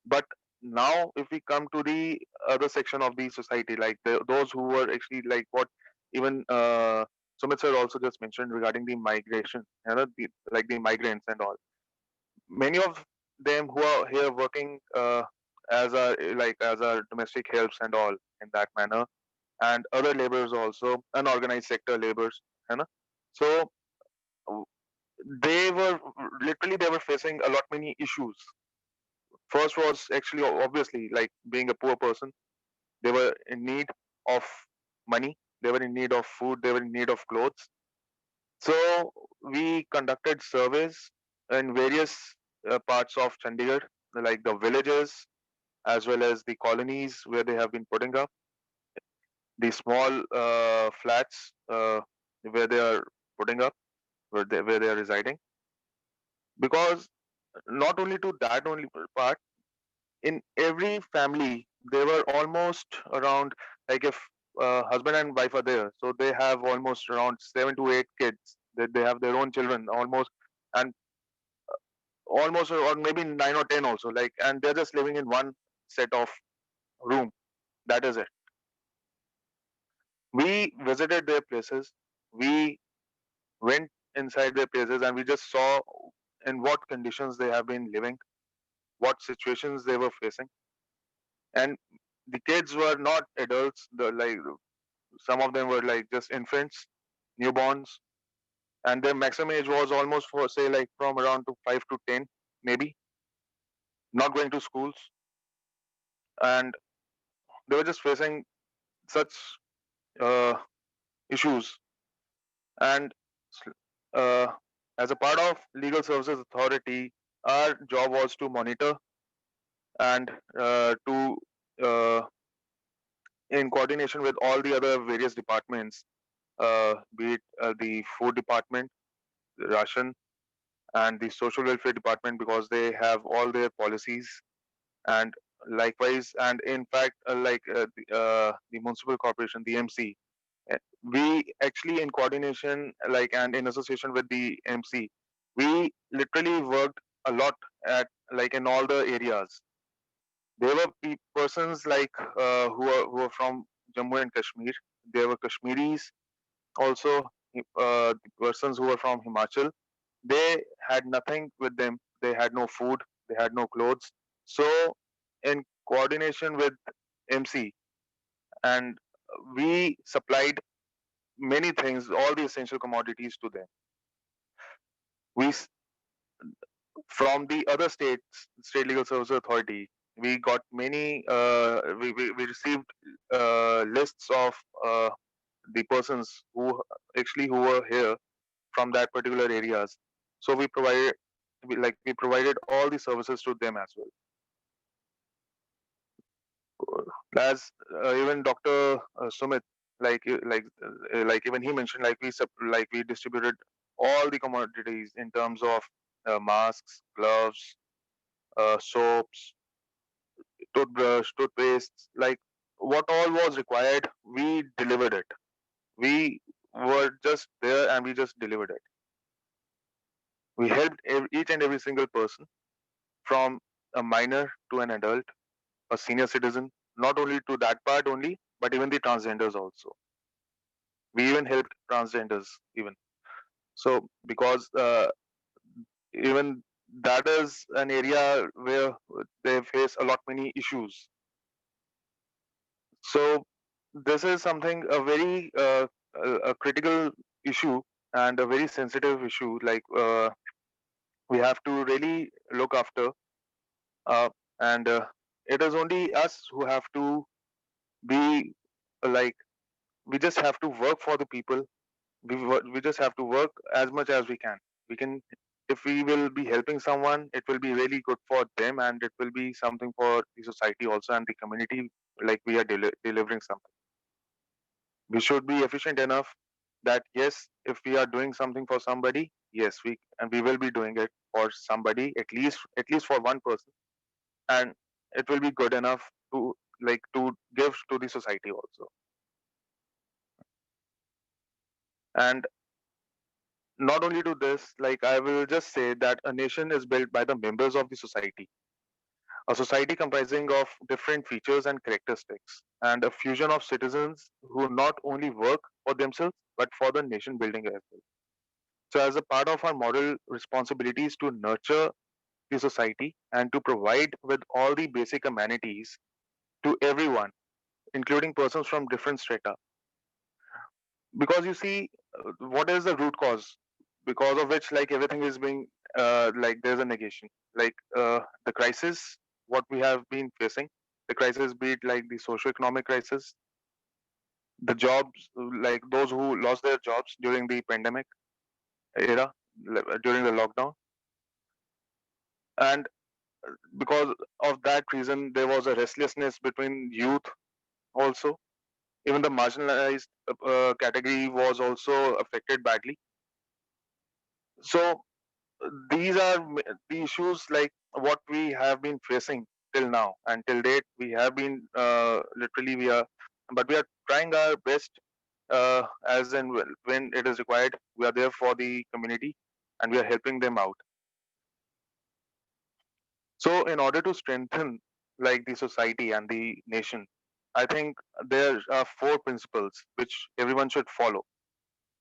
But now, if we come to the other section of the society, like those who were actually like what even Sumit sir also just mentioned regarding the migration, like the migrants and all. Many of them who are here working as a like as a domestic helps and all in that manner, and other laborers also, unorganized sector laborers, you know. So they were literally they were facing a lot many issues. First was actually obviously like being a poor person. They were in need of money. They were in need of food. They were in need of clothes. So we conducted surveys in various parts of Chandigarh, like the villages as well as the colonies where they have been putting up, the small flats where they are putting up, where they are residing. Because not only to that only part, in every family there were almost around, like if husband and wife are there, so they have almost around 7 to 8 kids, they have their own children almost, and almost or maybe 9 or 10 also, like, and they're just living in one set of room. That is it. We visited their places, we went inside their places, and we just saw in what conditions they have been living, what situations they were facing. And the kids were not adults, the like some of them were like just infants, newborns, and their maximum age was almost for say like from around to 5 to 10 maybe, not going to schools. And they were just facing such uh, issues. And uh, as a part of Legal Services Authority, our job was to monitor and to in coordination with all the other various departments, be it the food department, the ration, and the social welfare department, because they have all their policies. And likewise, and in fact, the municipal corporation, the MC, we actually in coordination, like, and in association with the MC, we literally worked a lot at, like, in all the areas. There were persons like who are from Jammu and Kashmir. There were Kashmiris also, the persons who were from Himachal. They had nothing with them. They had no food. They had no clothes. So, in coordination with MC, and we supplied many things, all the essential commodities to them. We from the other states, state legal services authority, we got many. We received lists of the persons who actually who were here from that particular areas. So we provided all the services to them as well. As even Dr. Sumit like even he mentioned, like we distributed all the commodities in terms of masks, gloves, soaps, toothbrush, toothpaste, like what all was required, we delivered it. We were just there and we just delivered it. We helped each and every single person, from a minor to an adult, a senior citizen, not only to that part only, but even the transgenders also. We even helped transgenders even. So because even that is an area where they face a lot many issues. So this is something a very a critical issue and a very sensitive issue. Like we have to really look after, uh, and it is only us who have to be like, we just have to work for the people. We just have to work as much as we can. We can, if we will be helping someone, it will be really good for them, and it will be something for the society also and the community. Like we are delivering something. We should be efficient enough that yes, if we are doing something for somebody, yes, we will be doing it for somebody, at least for one person, and it will be good enough to to give to the society also. And not only to this, like I will just say that a nation is built by the members of the society, a society comprising of different features and characteristics, and a fusion of citizens who not only work for themselves but for the nation building as well. So, as a part of our moral responsibilities to nurture the society and to provide with all the basic amenities to everyone, including persons from different strata. Because you see, what is the root cause because of which like everything is being like there's a negation, like the crisis what we have been facing, the crisis, be it like the socio-economic crisis, the jobs, like those who lost their jobs during the pandemic era, during the lockdown, and because of that reason there was a restlessness between youth also. Even the marginalized category was also affected badly. So these are the issues like what we have been facing till now, and till date we have been literally we are, but we are trying our best, as and when it is required, we are there for the community and we are helping them out. So in order to strengthen like the society and the nation, I think there are four principles which everyone should follow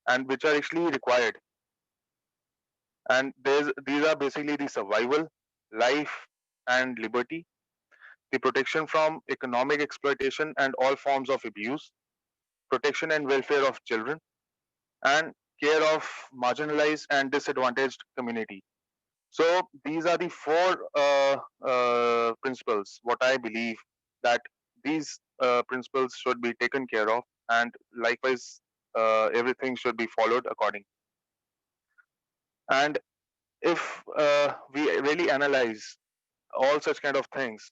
and which are actually required. And these are basically the survival, life, and liberty, the protection from economic exploitation and all forms of abuse, protection and welfare of children, and care of marginalized and disadvantaged community. So these are the four principles. What I believe that these principles should be taken care of, and likewise, everything should be followed according. And if we really analyze all such kind of things,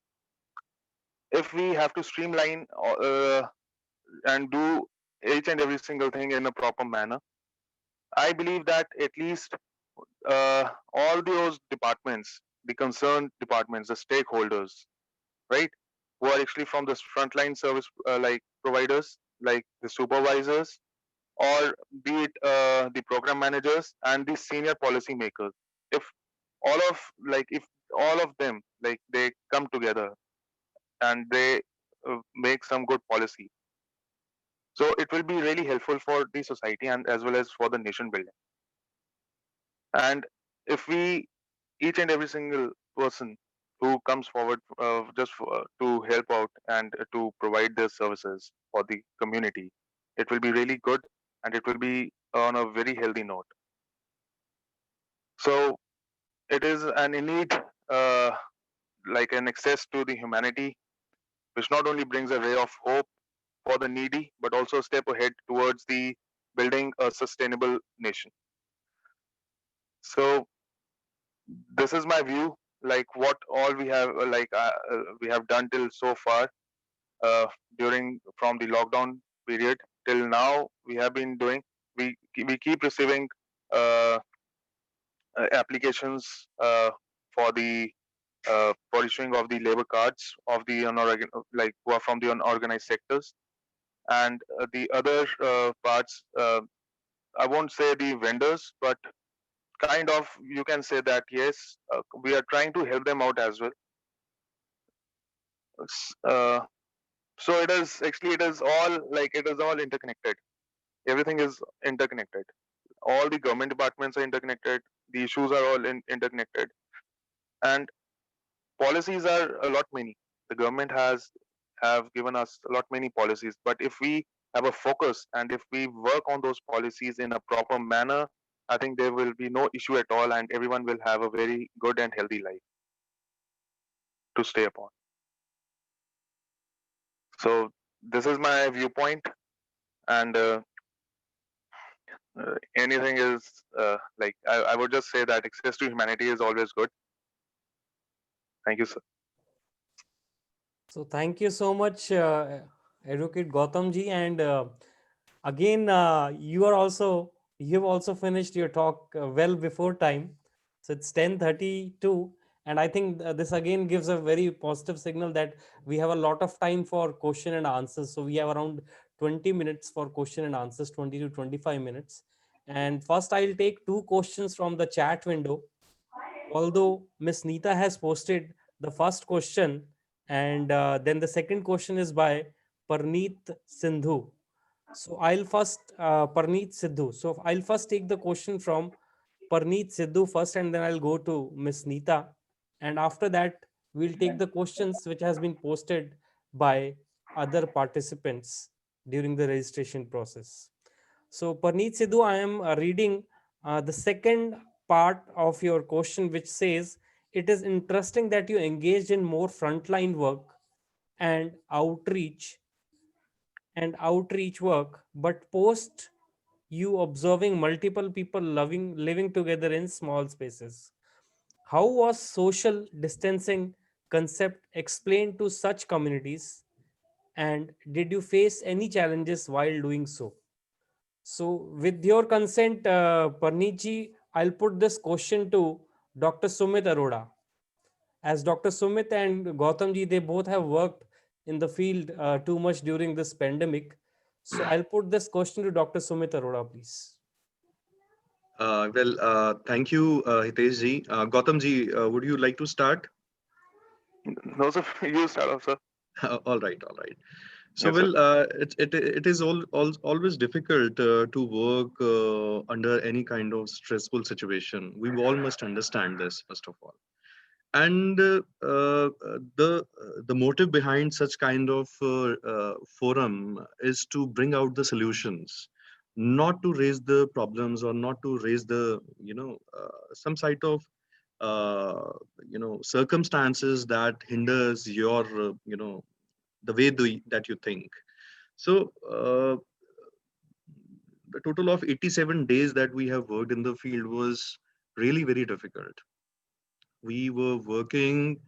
if we have to streamline and do each and every single thing in a proper manner, I believe that at least all those departments, the concerned departments, the stakeholders, right, who are actually from the frontline service like providers, like the supervisors, or be it the program managers and the senior policy makers, if all of if all of them like they come together and they make some good policy, so it will be really helpful for the society and as well as for the nation building. And if we, each and every single person who comes forward just to help out and to provide their services for the community, it will be really good and it will be on a very healthy note. So it is an innate like an access to the humanity, which not only brings a ray of hope for the needy, but also a step ahead towards the building a sustainable nation. So this is my view, like what all we have done till so far during from the lockdown period till now we have been doing. We keep receiving uh, applications for the for issuing of the labor cards of the like who are from the unorganized sectors, and the other parts. I won't say the vendors, but kind of you can say that yes, we are trying to help them out as well. Uh, so it is all like it is all interconnected. Everything is interconnected. All the government departments are interconnected. The issues are all interconnected, and policies are a lot many. The government has have given us a lot many policies, but if we have a focus and if we work on those policies in a proper manner, I think there will be no issue at all, and everyone will have a very good and healthy life to stay upon. So this is my viewpoint, and anything is like I would just say that access to humanity is always good. Thank you, sir. So thank you so much, Advocate Gautam ji. And again, you have also finished your talk well before time. So it's 10:32, and I think this again gives a very positive signal that we have a lot of time for question and answers. So we have around 20 minutes for question and answers, 20 to 25 minutes. And first, I'll take two questions from the chat window. Although Miss Neeta has posted the first question, and then the second question is by Parneet Sindhu. So I'll first Parneet Sidhu. So I'll first take the question from Parneet Sidhu first, and then I'll go to Miss Neeta, and after that we'll take the questions which has been posted by other participants during the registration process. So Parneet Sidhu, I am reading the second part of your question, which says, it is interesting that you engaged in more frontline work and outreach work, but post you observing multiple people living together in small spaces. How was social distancing concept explained to such communities, and did you face any challenges while doing so? So, with your consent, Parneet ji, I'll put this question to Dr. Sumit Arora. As Dr. Sumit and Gautam ji, they both have worked in the field too much during this pandemic. So, I'll put this question to Dr. Sumit Arora, please. Thank you, Hitesh ji. Gautam ji, would you like to start? No, sir. You start off, sir. All right, all right. So, Yes, sir. it is always difficult to work under any kind of stressful situation. We all must understand this, first of all. And the motive behind such kind of forum is to bring out the solutions, not to raise the problems or not to raise the some sort of circumstances that hinders your the way that you think. So the total of 87 days that we have worked in the field was really very difficult. We were working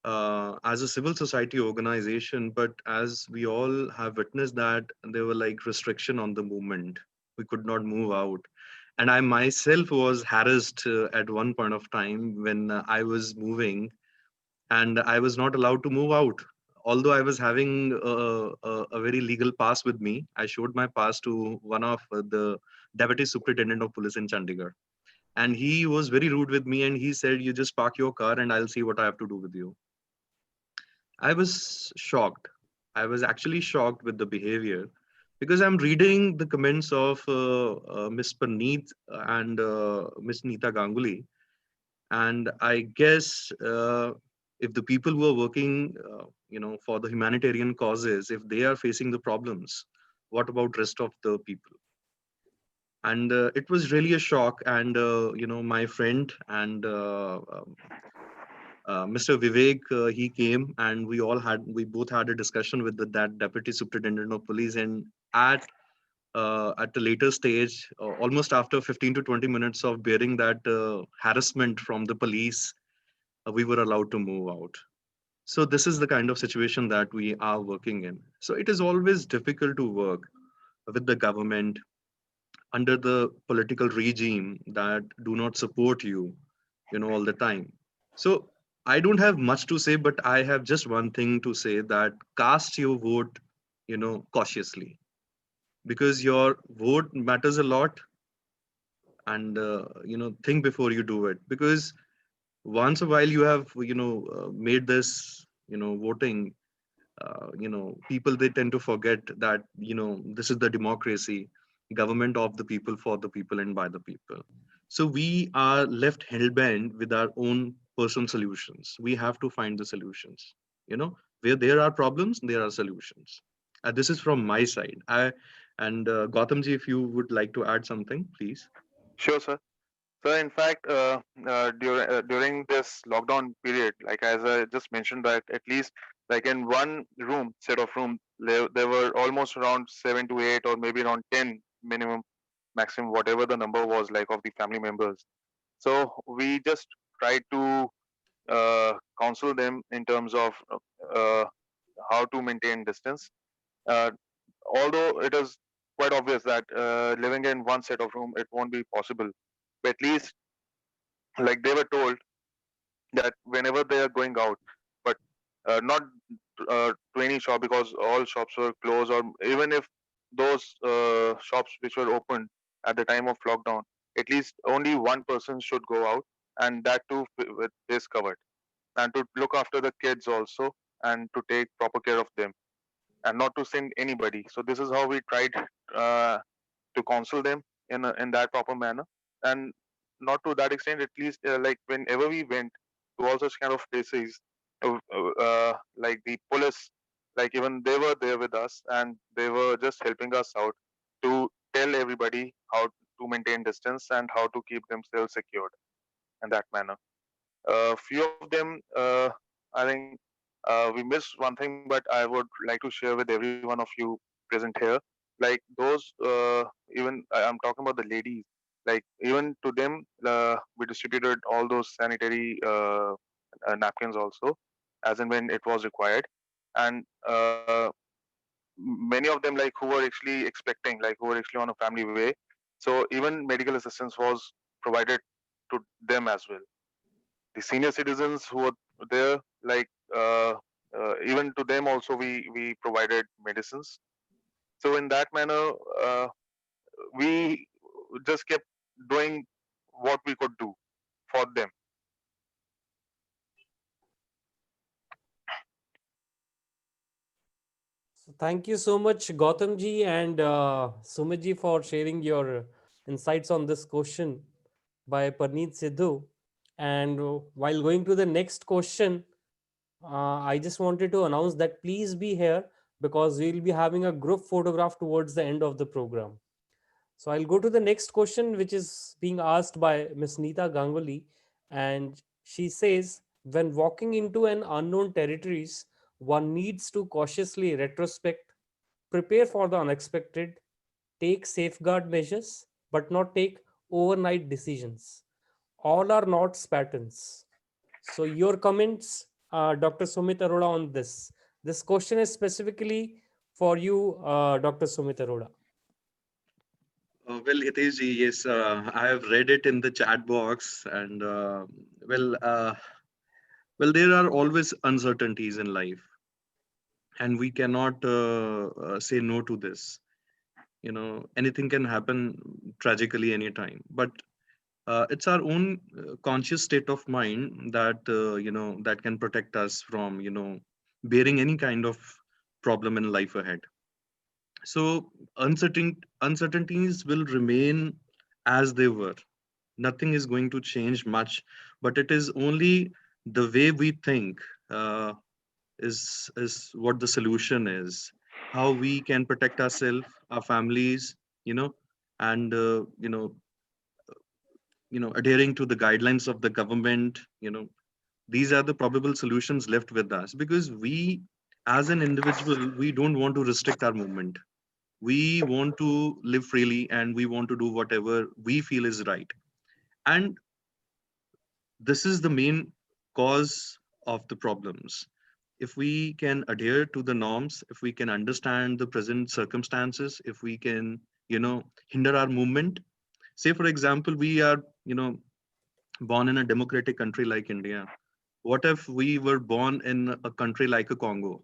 as a civil society organization, but as we all have witnessed that there were like restriction on the movement. We could not move out. And I myself was harassed at one point of time when I was moving and I was not allowed to move out. Although I was having a very legal pass with me, I showed my pass to one of the deputy superintendent of police in Chandigarh. And he was very rude with me and he said, you just park your car and I'll see what I have to do with you. I was shocked. I was actually shocked with the behavior because I'm reading the comments of Ms. Parneet and Ms. Neeta Ganguly. And I guess if the people who are working, for the humanitarian causes, if they are facing the problems, what about rest of the people? And it was really a shock. And my friend and Mr. Vivek, he came and we both had a discussion with that deputy superintendent of police. And at the later stage, almost after 15 to 20 minutes of bearing that harassment from the police, we were allowed to move out. So this is the kind of situation that we are working in. So it is always difficult to work. with the government, under the political regime that do not support you, all the time. So I don't have much to say, but I have just one thing to say, that cast your vote, cautiously, because your vote matters a lot. And think before you do it, because once a while you have made this voting, people, they tend to forget that this is the democracy, government of the people, for the people, and by the people. So we are left hell-bent with our own personal solutions. We have to find the solutions. Where there are problems, there are solutions. This is from my side. And Gautamji, if you would like to add something, please. Sure, sir. So in fact, during this lockdown period, like as I just mentioned, that at least like in one room, set of room, there were almost around 7 to 8 or maybe around 10 minimum, maximum, whatever the number was like of the family members. So we just tried to counsel them in terms of uh, how to maintain distance. Uh, Although it is quite obvious that living in one set of room, it won't be possible. But at least like they were told that whenever they are going out, but not to any shop, because all shops were closed, or even if those shops which were open at the time of lockdown, at least only one person should go out, and that too with face covered, and to look after the kids also, and to take proper care of them, and not to send anybody. So this is how we tried to counsel them in that proper manner. And not to that extent, at least like whenever we went to all such kind of places, like the police, like even they were there with us, and they were just helping us out to tell everybody how to maintain distance and how to keep themselves secured in that manner. Few of them, I think we missed one thing, but I would like to share with every one of you present here. Like those, even I'm talking about the ladies. Like even to them, we distributed all those sanitary napkins also, as and when it was required. And many of them, like who were actually expecting, like who were actually on a family way. So even medical assistance was provided to them as well. The senior citizens who were there, like even to them also we provided medicines. So in that manner, we just kept doing what we could do for them. So thank you so much, Gautam ji and Sumit ji, for sharing your insights on this question by Parneet Sidhu. And while going to the next question, I just wanted to announce that please be here, because we'll be having a group photograph towards the end of the program. So I'll go to the next question, which is being asked by Miss Neeta Ganguly, and she says, when walking into an unknown territories, one needs to cautiously retrospect, prepare for the unexpected, take safeguard measures, but not take overnight decisions. All are not Spartans. So your comments, Dr. Sumit Arora, on this. This question is specifically for you, Dr. Sumit Arora. Well, Hitesh ji, yes, I have read it in the chat box, and well, there are always uncertainties in life, and we cannot say no to this. Anything can happen tragically anytime, but it's our own conscious state of mind that that can protect us from bearing any kind of problem in life ahead. So uncertainties will remain as they were. Nothing is going to change much, but it is only the way we think uh, is what the solution is. How we can protect ourselves, our families, and adhering to the guidelines of the government. These are the probable solutions left with us, because we, as an individual, we don't want to restrict our movement. We want to live freely, and we want to do whatever we feel is right. And this is the main cause of the problems. if we can adhere to the norms, if we can understand the present circumstances, if we can, hinder our movement. Say, for example, we are, born in a democratic country like India. What if we were born in a country like a Congo,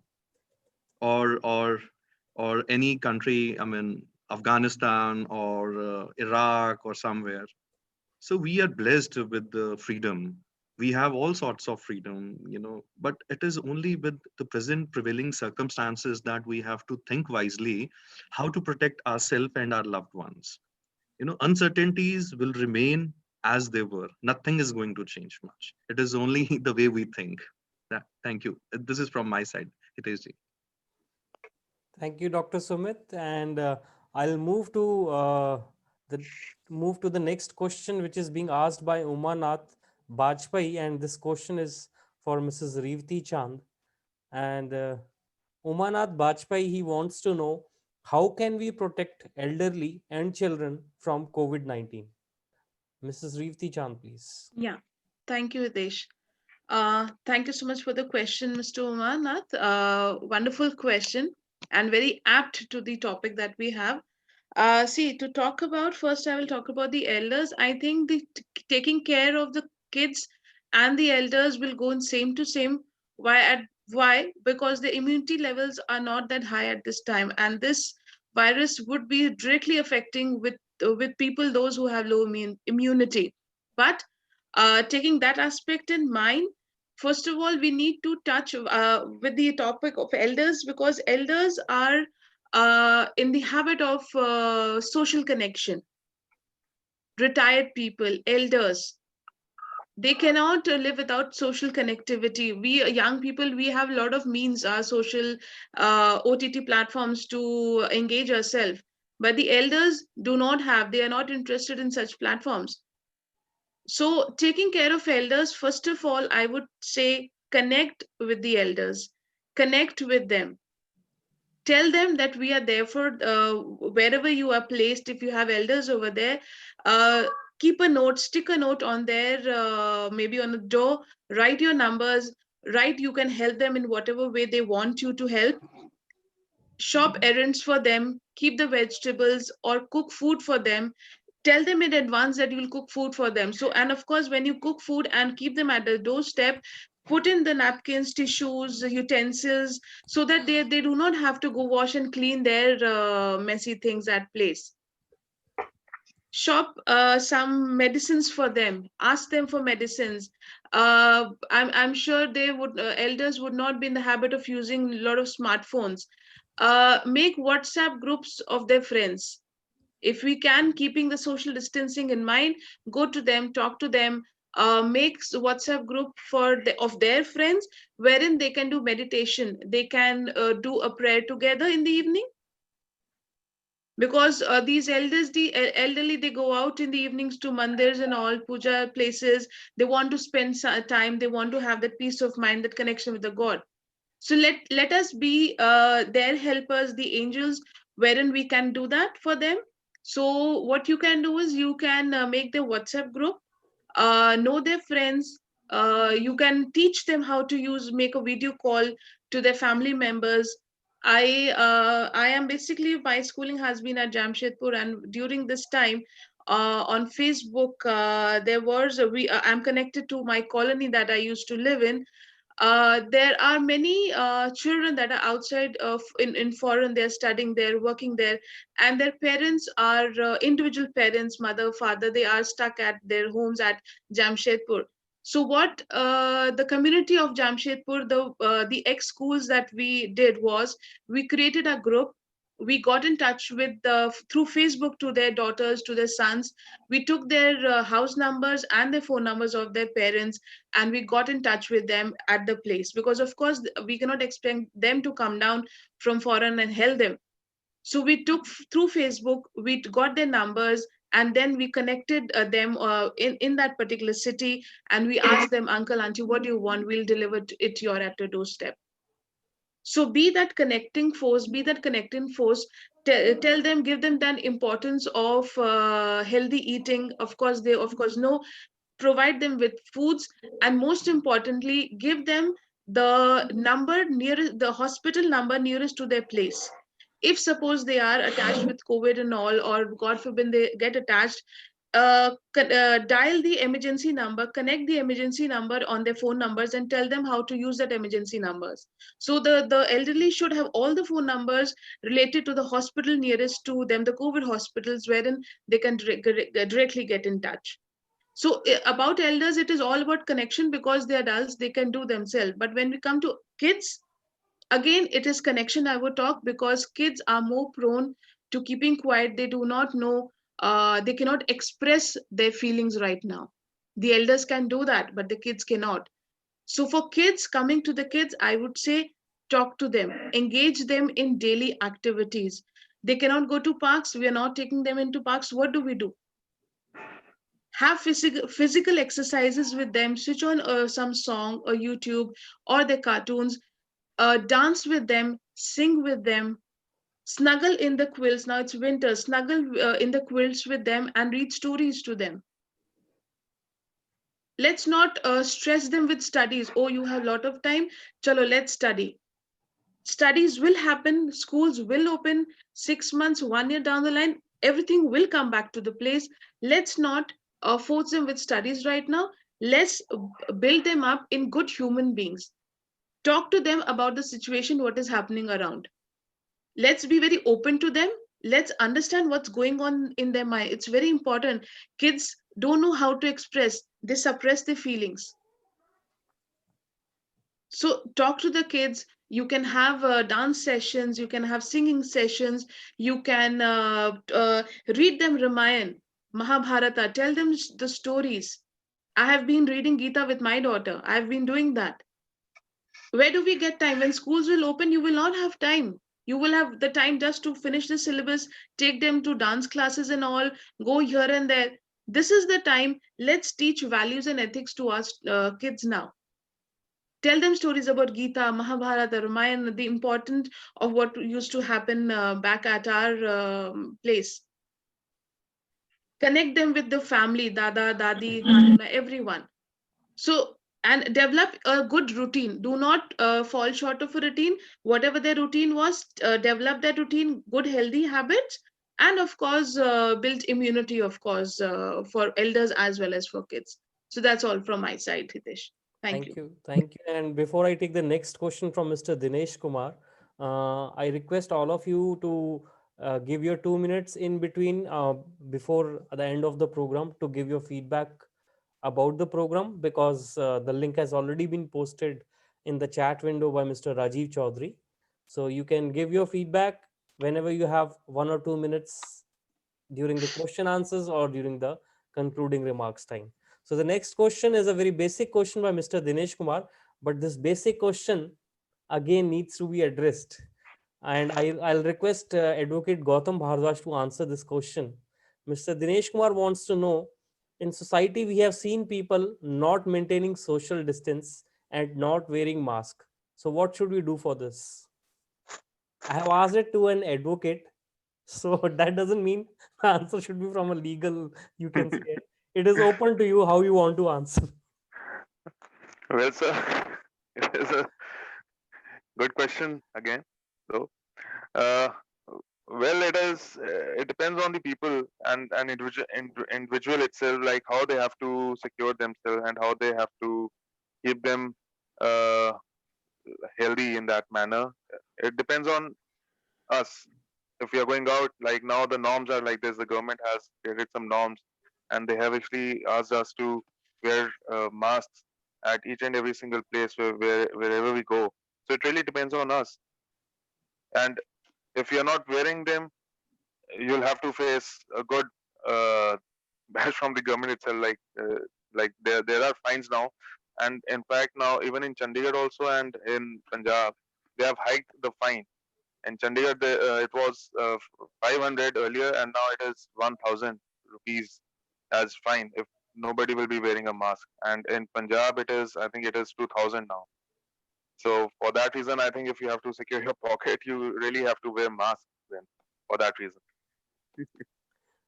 or any country, I mean, Afghanistan or Iraq or somewhere? So we are blessed with the freedom. We have all sorts of freedom, but it is only with the present prevailing circumstances that we have to think wisely how to protect ourselves and our loved ones. Uncertainties will remain as they were. Nothing is going to change much. It is only the way we think. Thank you. This is from my side. Hitesh ji. Thank you, Dr. Sumit. And I'll the move to the next question, which is being asked by Umanath Bajpai, and this question is for Mrs. Revati Chand. And Umanath Bajpai, he wants to know, how can we protect elderly and children from COVID-19? Mrs. Revati Chand, please. Yeah, thank you, Hitesh. Thank you so much for the question, Mr. Umanath. Wonderful question and very apt to the topic that we have. See, to talk about, first I will talk about the elders. I think the taking care of the kids and the elders will go in same to same. Why? Because the immunity levels are not that high at this time, and this virus would be directly affecting with people those who have low immunity. But taking that aspect in mind, first of all, we need to touch with the topic of elders, because elders are in the habit of social connection. Retired people, elders, they cannot live without social connectivity. We young people, we have a lot of means, our social OTT platforms to engage ourselves, but the elders do not have, they are not interested in such platforms. So taking care of elders, first of all, I would say connect with the elders, connect with them, tell them that we are there for wherever you are placed. If you have elders over there, uh, keep a note, stick a note on there, maybe on the door, write your numbers, write you can help them in whatever way they want you to help. Shop errands for them, keep the vegetables or cook food for them. Tell them in advance that you'll cook food for them. So, and of course, when you cook food and keep them at the doorstep, put in the napkins, tissues, utensils, so that they do not have to go wash and clean their messy things at place. Shop some medicines for them, ask them for medicines. I'm sure they would, elders would not be in the habit of using a lot of smartphones. Make WhatsApp groups of their friends. If we can, keeping the social distancing in mind, go to them, talk to them, make WhatsApp group of their friends, wherein they can do meditation, they can do a prayer together in the evening. Because these elderly, they go out in the evenings to mandirs and all puja places. They want to spend time, they want to have that peace of mind, that connection with the God. So let us be their helpers, the angels, wherein we can do that for them. So what you can do is you can make their WhatsApp group, know their friends. You can teach them how to make a video call to their family members. I am basically, my schooling has been at Jamshedpur, and during this time, on Facebook, there was I'm connected to my colony that I used to live in. There are many children that are outside of in foreign. They're studying there, working there, and their parents are individual parents, mother, father. They are stuck at their homes at Jamshedpur. So what the community of Jamshedpur, the ex schools that we did was, we created a group. We got in touch with through Facebook to their daughters, to their sons. We took their house numbers and their phone numbers of their parents, and we got in touch with them at the place, because of course we cannot expect them to come down from foreign and help them. So we took through Facebook, we got their numbers, and then we connected them in that particular city, and we asked them, uncle, auntie, what do you want, we'll deliver it your at your doorstep. So be that connecting force, be that connecting force. Tell them, give them that importance of healthy eating. Of course, they of course know, provide them with foods, and most importantly, give them the number nearest, the hospital number nearest to their place. If suppose they are attached with COVID and all, or God forbid they get attached, dial the emergency number, connect the emergency number on their phone numbers, and tell them how to use that emergency numbers. So the elderly should have all the phone numbers related to the hospital nearest to them, the COVID hospitals, wherein they can directly get in touch. So about elders, it is all about connection, because they're adults, they can do themselves. But when we come to kids, again, it is connection I would talk, because kids are more prone to keeping quiet. They do not know, they cannot express their feelings right now. The elders can do that, but the kids cannot. So for kids, coming to the kids, I would say talk to them, engage them in daily activities. They cannot go to parks. We are not taking them into parks. What do? Have physical exercises with them, switch on some song or YouTube or the cartoons, dance with them, sing with them, snuggle in the quilts. Now it's winter, snuggle in the quilts with them and read stories to them. Let's not stress them with studies. Oh, you have a lot of time, chalo, let's study. Studies will happen, schools will open 6 months, 1 year down the line, everything will come back to the place. Let's not force them with studies right now. Let's build them up in good human beings. Talk to them about the situation, what is happening around. Let's be very open to them. Let's understand what's going on in their mind. It's very important. Kids don't know how to express, they suppress their feelings. So talk to the kids. You can have dance sessions, you can have singing sessions, you can read them Ramayana, Mahabharata, tell them the stories. I have been reading Gita with my daughter. I have been doing that. Where do we get time? When schools will open, you will not have time. You will have the time just to finish the syllabus, take them to dance classes and all, go here and there. This is the time. Let's teach values and ethics to us kids now. Tell them stories about Gita, Mahabharata, Ramayana, the importance of what used to happen back at our place. Connect them with the family, Dada, Dadi, Nana, everyone. So, and develop a good routine. Do not fall short of a routine. Whatever their routine was, develop that routine, good, healthy habits, and of course, build immunity, of course, for elders as well as for kids. So that's all from my side, Hitesh. Thank you. Thank you. And before I take the next question from Mr. Dinesh Kumar, I request all of you to give your 2 minutes in between before the end of the program to give your feedback about the program, because the link has already been posted in the chat window by Mr. Rajiv Chaudhary. So you can give your feedback whenever you have 1 or 2 minutes during the question answers or during the concluding remarks time. So the next question is a very basic question by Mr. Dinesh Kumar, but this basic question again needs to be addressed. And I'll request Advocate Gautam Bhardwaj to answer this question. Mr. Dinesh Kumar wants to know, in society we have seen people not maintaining social distance and not wearing mask. So what should we do for this? I have asked it to an advocate, so that doesn't mean the answer should be from a legal, you can say it. It is open to you how you want to answer. Well, sir, it is a good question again, though. Uh, well, it is. It depends on the people and individual itself, like how they have to secure themselves and how they have to keep them uh, healthy in that manner. It depends on us. If we are going out, like now the norms are like this. The government has created some norms, and they have actually asked us to wear masks at each and every single place wherever we go. So it really depends on us. And if you're not wearing them, you'll have to face a good uh, bash from the government itself. Like there are fines now, and in fact now even in Chandigarh also and in Punjab, they have hiked the fine. In Chandigarh, it was 500 earlier, and now it is 1,000 rupees as fine if nobody will be wearing a mask. And in Punjab, I think it is 2,000 now. So for that reason, I think if you have to secure your pocket, you really have to wear mask then for that reason.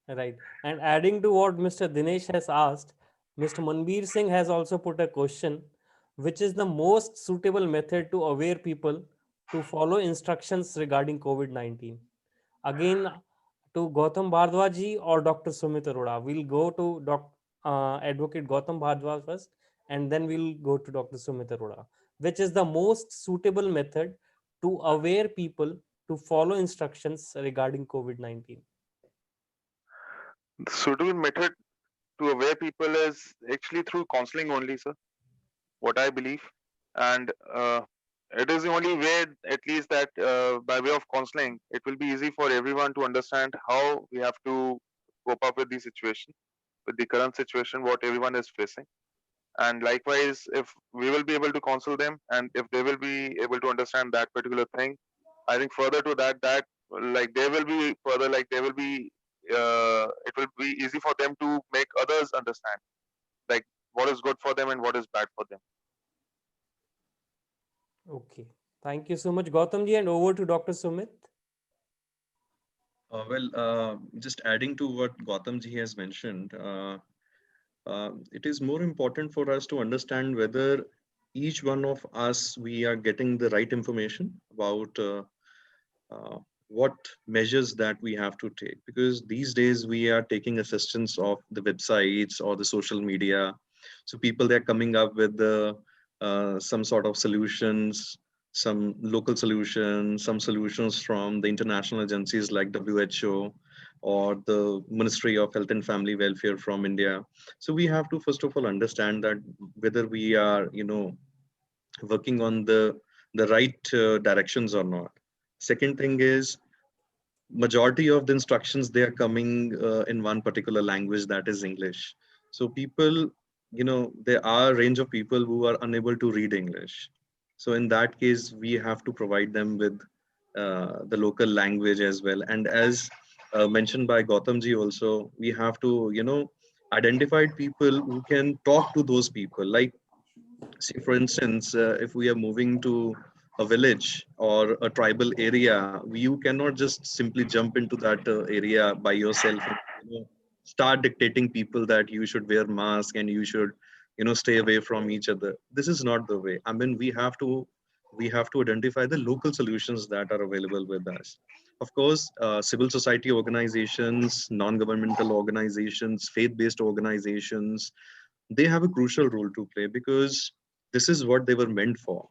Right. And adding to what Mr. Dinesh has asked, Mr. Manbir Singh has also put a question. which is the most suitable method to aware people to follow instructions regarding COVID-19? Again, to Gautam Bhardwaj ji or Dr. Sumit Arora? We'll go to Advocate Gautam Bhardwaj first, and then we'll go to Dr. Sumit Arora. Which is the most suitable method to aware people to follow instructions regarding COVID-19? The suitable method to aware people is actually through counseling only, sir. What I believe, and it is the only way, at least that by way of counseling, it will be easy for everyone to understand how we have to cope up with the situation, with the current situation, what everyone is facing. And likewise, if we will be able to counsel them, and if they will be able to understand that particular thing, I think further to that, like they will be further, like they will be, it will be easy for them to make others understand, like what is good for them and what is bad for them. Okay. Thank you so much, Gautam ji, and over to Dr. Sumit. Just adding to what Gautam ji has mentioned, it is more important for us to understand whether each one of us, we are getting the right information about what measures that we have to take, because these days we are taking assistance of the websites or the social media. So people, they're coming up with some sort of solutions, some local solutions, some solutions from the international agencies like WHO or the Ministry of Health and Family Welfare from India. So we have to first of all understand that whether we are, working on the right directions or not. Second thing is, majority of the instructions, they are coming in one particular language, that is English. So people, there are a range of people who are unable to read English. So in that case, we have to provide them with the local language as well. And as mentioned by Gautam ji also, we have to, identify people who can talk to those people. Like, say for instance, if we are moving to a village or a tribal area, you cannot just simply jump into that area by yourself and start dictating people that you should wear mask and you should stay away from each other. This is not the way. I mean, we have to identify the local solutions that are available with us. Of course, civil society organizations, non-governmental organizations, faith-based organizations, they have a crucial role to play, because this is what they were meant for.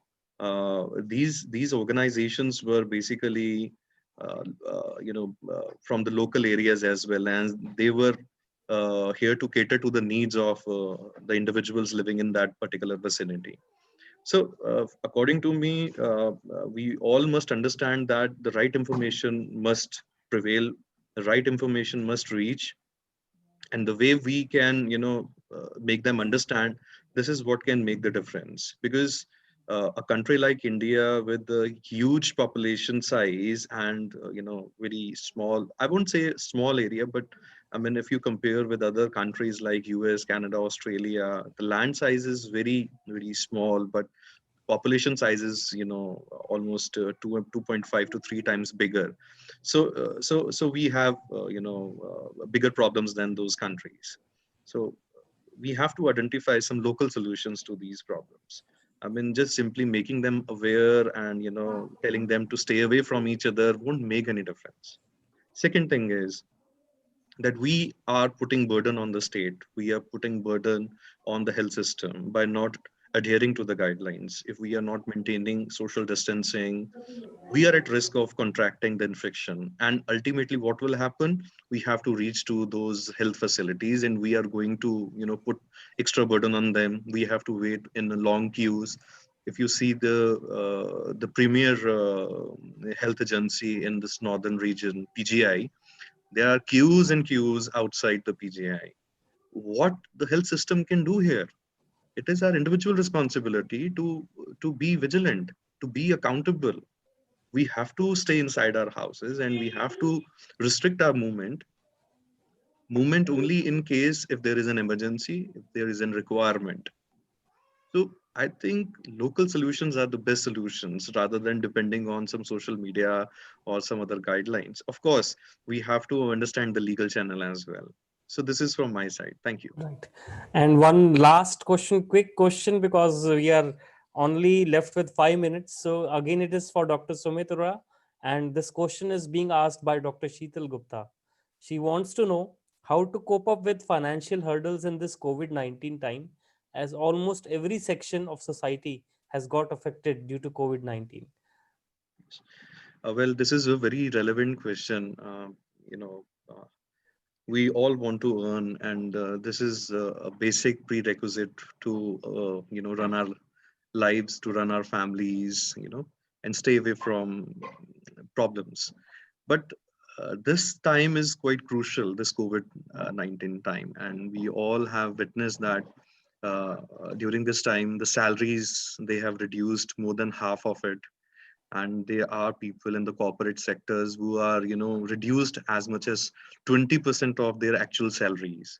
These organizations were basically from the local areas as well, and they were here to cater to the needs of the individuals living in that particular vicinity. So according to me, we all must understand that the right information must prevail, the right information must reach, and the way we can make them understand, this is what can make the difference. Because a country like India, with a huge population size and very small, I won't say small area, but I mean, if you compare with other countries like US, Canada, Australia, the land size is very, very small, but population size is almost 2.5 to 3 times bigger. So we have bigger problems than those countries. So we have to identify some local solutions to these problems. I mean, just simply making them aware and telling them to stay away from each other won't make any difference. Second thing is that we are putting burden on the state, we are putting burden on the health system by not adhering to the guidelines. If we are not maintaining social distancing, we are at risk of contracting the infection. And ultimately what will happen, we have to reach to those health facilities and we are going to put extra burden on them. We have to wait in the long queues. If you see the premier health agency in this northern region, PGI, there are queues and queues outside the PGI. What the health system can do here? It is our individual responsibility to be vigilant, to be accountable. We have to stay inside our houses and we have to restrict our movement only in case if there is an emergency, if there is a requirement. So I think local solutions are the best solutions rather than depending on some social media or some other guidelines. Of course, we have to understand the legal channel as well. So this is from my side. Thank you. Right. And one last question, quick question, because we are only left with 5 minutes. So again, it is for Dr. Sumitra, and this question is being asked by Dr. Sheetal Gupta. She wants to know how to cope up with financial hurdles in this COVID-19 time, as almost every section of society has got affected due to COVID-19. Well, this is a very relevant question. You know, we all want to earn, and this is a basic prerequisite to run our lives, to run our families, and stay away from problems. But this time is quite crucial, this COVID-19 time, and we all have witnessed that during this time the salaries, they have reduced more than half of it, and there are people in the corporate sectors who are reduced as much as 20% of their actual salaries.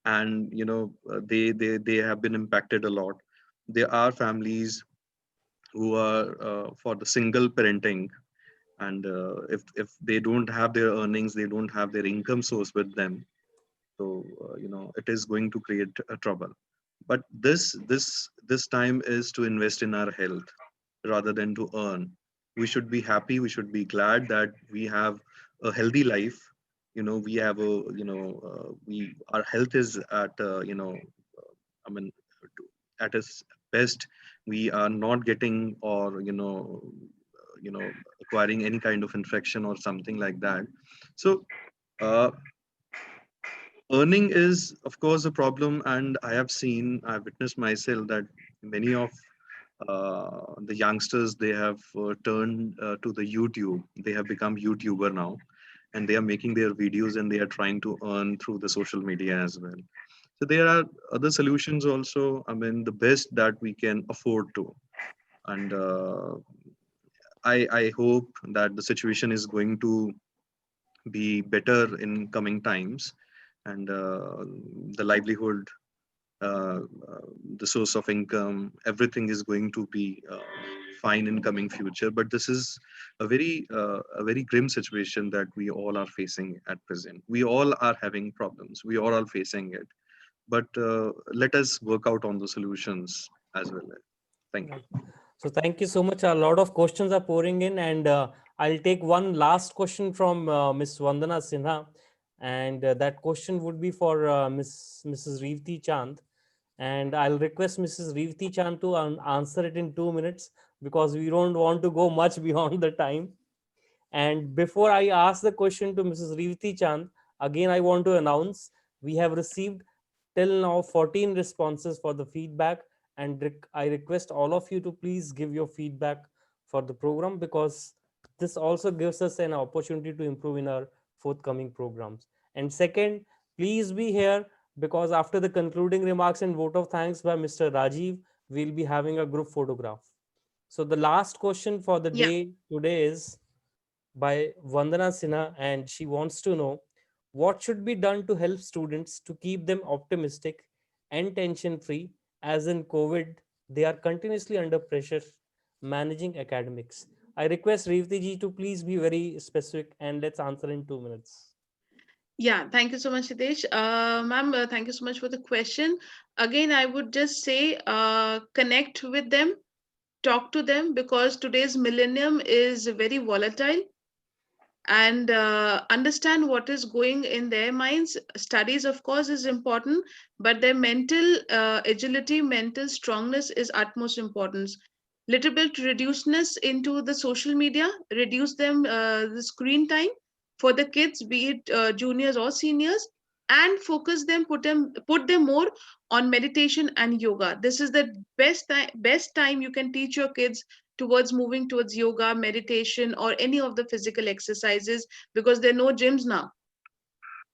And they have been impacted a lot. There are families who are for the single parenting, and if they don't have their earnings, they don't have their income source with them, so it is going to create a trouble. But this time is to invest in our health rather than to earn. We should be happy, we should be glad that we have a healthy life. We have a we our health is at I mean at its best. We are not getting, or acquiring any kind of infection or something like that. So uh, earning is of course a problem, and I've witnessed myself that many of the youngsters, they have turned to the YouTube. They have become YouTuber now, and they are making their videos, and they are trying to earn through the social media as well. So there are other solutions also. I mean, the best that we can afford to. And I hope that the situation is going to be better in coming times, and the livelihood, uh, uh, the source of income, everything is going to be fine in coming future. But this is a very grim situation that we all are facing at present. We all are having problems, we all are facing it, but let us work out on the solutions as well. Thank you. Right. So thank you so much. A lot of questions are pouring in, and I'll take one last question from Miss Vandana Sinha, and that question would be for Mrs. Revati Chand, and I'll request Mrs. Revati Chand to answer it in 2 minutes, because we don't want to go much beyond the time. And before I ask the question to Mrs. Revati Chand, again I want to announce we have received till now 14 responses for the feedback, and I request all of you to please give your feedback for the program, because this also gives us an opportunity to improve in our forthcoming programs. And second, please be here, because after the concluding remarks and vote of thanks by Mr. Rajiv, we'll be having a group photograph. So the last question for the Yeah. day today is by Vandana Sinha, and she wants to know what should be done to help students to keep them optimistic and tension free, as in COVID they are continuously under pressure managing academics. I request Revati ji to please be very specific, and let's answer in 2 minutes. Yeah, thank you so much, Hitesh. Ma'am, thank you so much for the question. Again, I would just say connect with them, talk to them, because today's millennium is very volatile, and understand what is going in their minds. Studies, of course, is important, but their mental agility, mental strongness is utmost importance. Little bit reduceness into the social media, reduce them the screen time for the kids, be it juniors or seniors, and focus them, put them more on meditation and yoga. This is the best time you can teach your kids towards moving towards yoga, meditation, or any of the physical exercises, because there are no gyms now.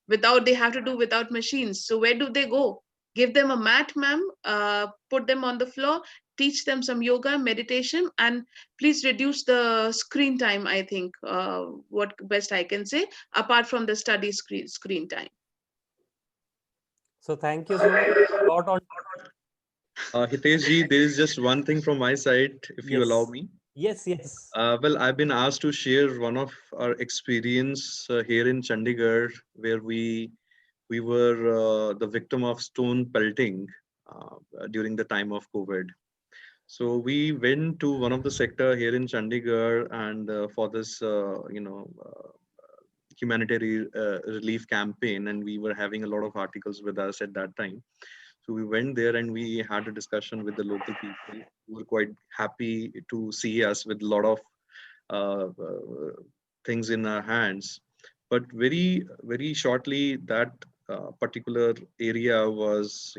They have to do without machines. So where do they go? Give them a mat, ma'am. Put them on the floor. Teach them some yoga, meditation, and please reduce the screen time. I think what best I can say, apart from the study screen time. So thank you so much. Dot on. Hitesh ji, there is just one thing from my side, if you allow Yes. me. Yes. Well, I've been asked to share one of our experience here in Chandigarh, where we we were the victim of stone pelting during the time of COVID. So we went to one of the sector here in Chandigarh, and for this, humanitarian relief campaign, and we were having a lot of articles with us at that time. So we went there and we had a discussion with the local people who were quite happy to see us with a lot of things in our hands. But very shortly, that particular area was,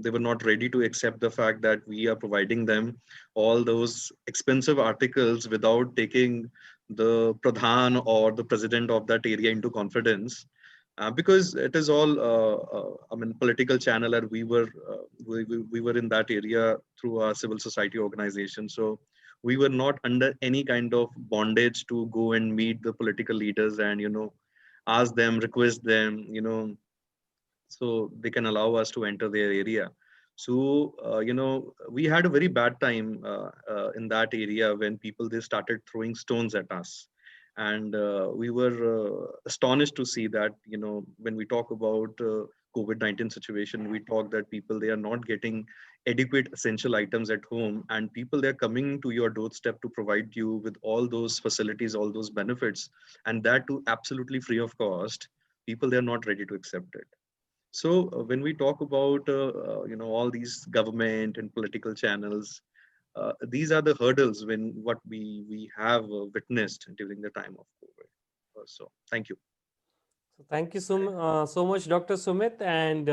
they were not ready to accept the fact that we are providing them all those expensive articles without taking the pradhan or the president of that area into confidence, because it is all I mean political channel, and we were in that area through our civil society organization. So we were not under any kind of bondage to go and meet the political leaders and ask them, request them, so they can allow us to enter their area. So we had a very bad time in that area when people, they started throwing stones at us. And we were astonished to see that, when we talk about COVID-19 situation, we talk that people, they are not getting adequate essential items at home, and people, they're coming to your doorstep to provide you with all those facilities, all those benefits, and that too absolutely free of cost. People, they're not ready to accept it. So when we talk about all these government and political channels, these are the hurdles when what we have witnessed during the time of COVID. So thank you. So thank you so much, Dr. Sumit. And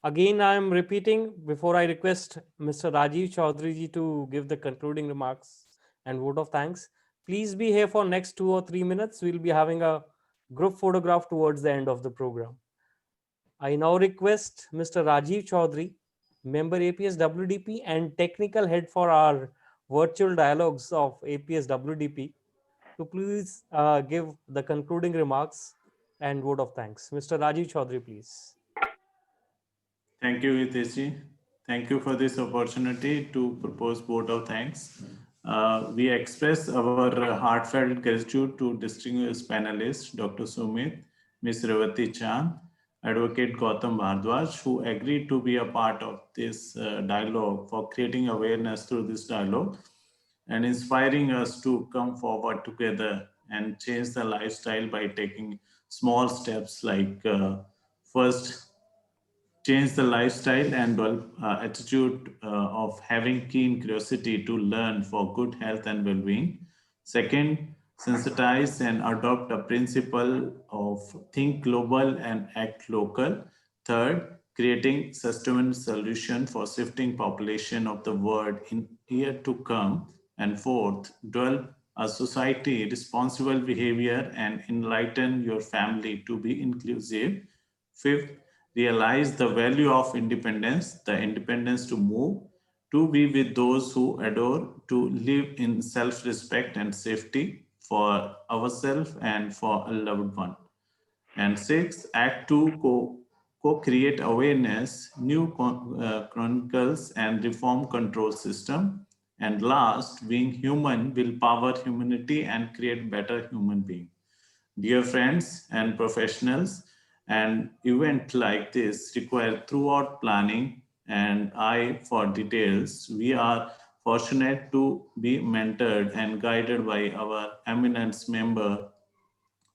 again, I am repeating before I request Mr. Rajiv Chaudhary ji to give the concluding remarks and vote of thanks. Please be here for next 2 or 3 minutes. We'll be having a group photograph towards the end of the program. I now request Mr. Rajiv Chaudhary, member APS WDP and technical head for our virtual dialogues of APS WDP, to please give the concluding remarks and vote of thanks. Mr. Rajiv Chaudhary, please. Thank you, Hitesh. Thank you for this opportunity to propose vote of thanks. We express our heartfelt gratitude to distinguished panelists, Dr. Sumit, Ms. Revati Chand, Advocate Gautam Bhardwaj, who agreed to be a part of this dialogue, for creating awareness through this dialogue and inspiring us to come forward together and change the lifestyle by taking small steps like first, change the lifestyle and attitude of having keen curiosity to learn for good health and well-being. Second, sensitize and adopt a principle of think global and act local. Third, creating sustainable solution for shifting population of the world in year to come. And fourth, develop a society responsible behavior and enlighten your family to be inclusive. Fifth, realize the value of independence, the independence to move, to be with those who adore, to live in self-respect and safety for ourselves and for a loved one. And six, act to co-create awareness, new chronicles and reform control system. And last, being human will power humanity and create better human being. Dear friends and professionals, an event like this requires throughout planning and eye for details. We are fortunate to be mentored and guided by our eminent member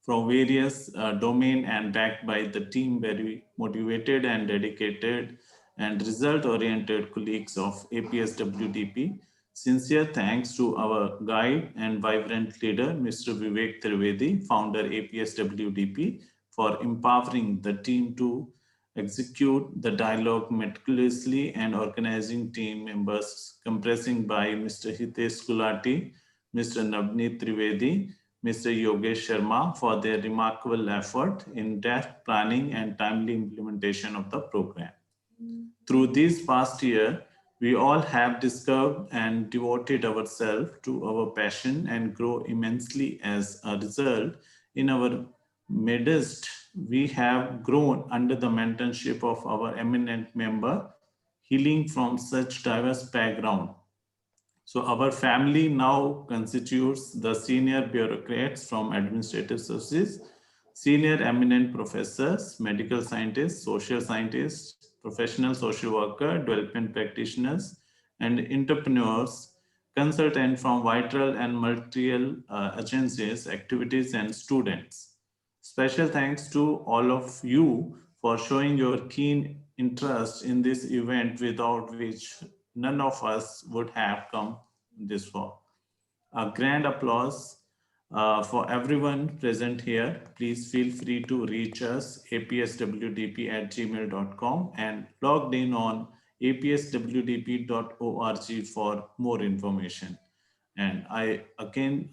from various domain and backed by the team very motivated and dedicated and result-oriented colleagues of APSWDP. Sincere thanks to our guide and vibrant leader, Mr. Vivek Trivedi, founder APSWDP, for empowering the team to execute the dialogue meticulously and organizing team members compressing by Mr. Hitesh Gulati, Mr. Navneet Trivedi, Mr. Yogesh Sharma for their remarkable effort in depth planning and timely implementation of the program. Through this past year, we all have discovered and devoted ourselves to our passion and grow immensely as a result. In our midst, we have grown under the mentorship of our eminent member, healing from such diverse background. So our family now constitutes the senior bureaucrats from administrative services, senior eminent professors, medical scientists, social scientists, professional social worker, development practitioners, and entrepreneurs, consultants from vital and multiple agencies, activities, and students. Special thanks to all of you for showing your keen interest in this event, without which none of us would have come this far. A grand applause for everyone present here. Please feel free to reach us apswdp@gmail.com and logged in on apswdp.org for more information. And I again,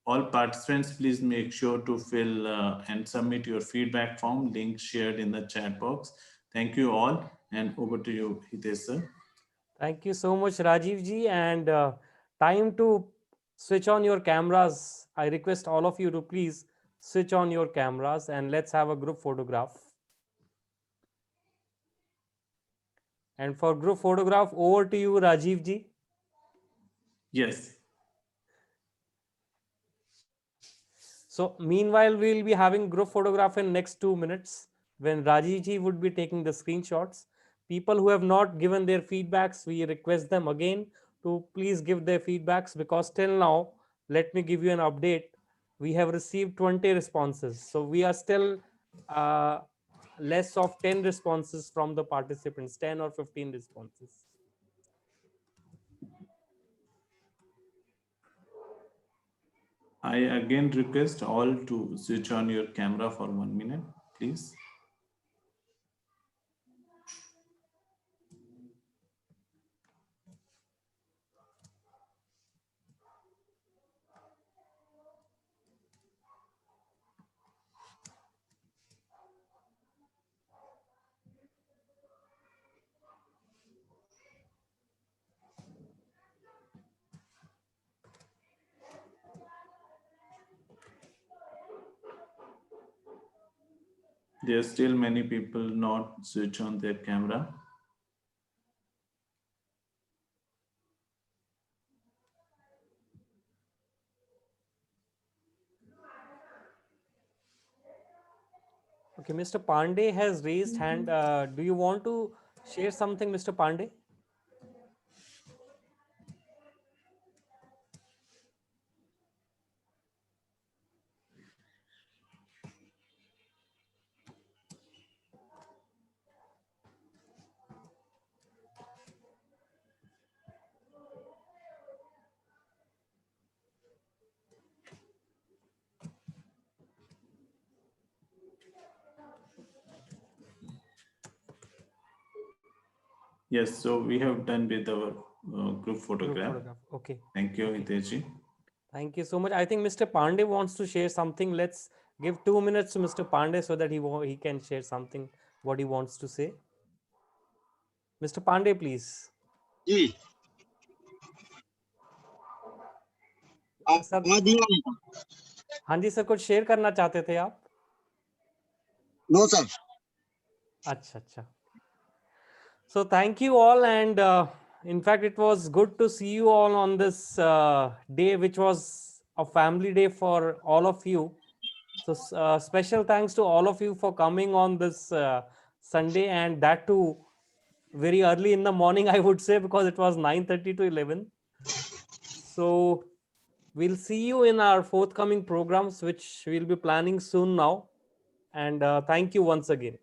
all participants, please make sure to fill and submit your feedback form, link shared in the chat box. Thank you all, and over to you, Hitesh sir. Thank you so much, Rajiv ji. And time to switch on your cameras. I request all of you to please switch on your cameras and let's have a group photograph. And for group photograph, over to you, Rajiv ji. Yes. So meanwhile, we'll be having group photograph in next 2 minutes when Rajiv ji would be taking the screenshots. People who have not given their feedbacks, we request them again to please give their feedbacks, because till now, let me give you an update. We have received 20 responses. So we are still less of 10 responses from the participants, 10 or 15 responses. I again request all to switch on your camera for 1 minute, please. There are still many people not switch on their camera. Okay, Mr. Pandey has raised hand. Do you want to share something, Mr. Pandey? Yes, so we have done with our group photograph. Okay. Thank you, Okay. Hitesh ji. Thank you so much. I think Mr. Pandey wants to share something. Let's give 2 minutes to Mr. Pandey so that he can share something, what he wants to say. Mr. Pandey, please. जी sir, आवाज नहीं आ रही था? हाँ जी sir, कुछ share करना चाहते थे आप? No sir. अच्छा अच्छा. So thank you all, and in fact it was good to see you all on this day, which was a family day for all of you. So special thanks to all of you for coming on this Sunday, and that too very early in the morning, I would say, because it was 9:30 to 11. So we'll see you in our forthcoming programs, which we'll be planning soon now. And thank you once again.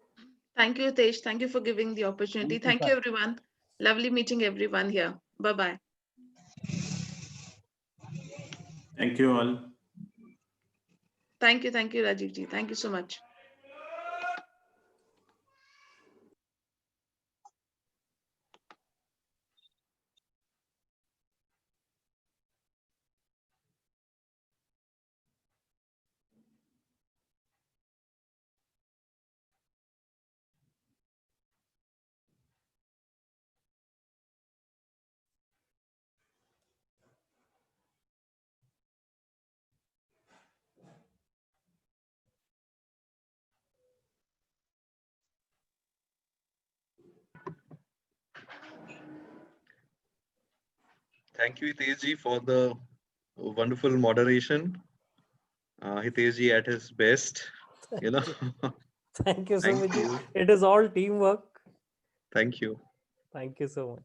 Thank you, Tej. Thank you for giving the opportunity. Thank you, everyone. Lovely meeting everyone here. Bye-bye. Thank you all. Thank you, Rajiv ji. Thank you so much. Thank you, Hitesh ji, for the wonderful moderation. Hiteshji at his best, you know. Thank you, Thank Sumit ji. you. It is all teamwork. Thank you. Thank you so much.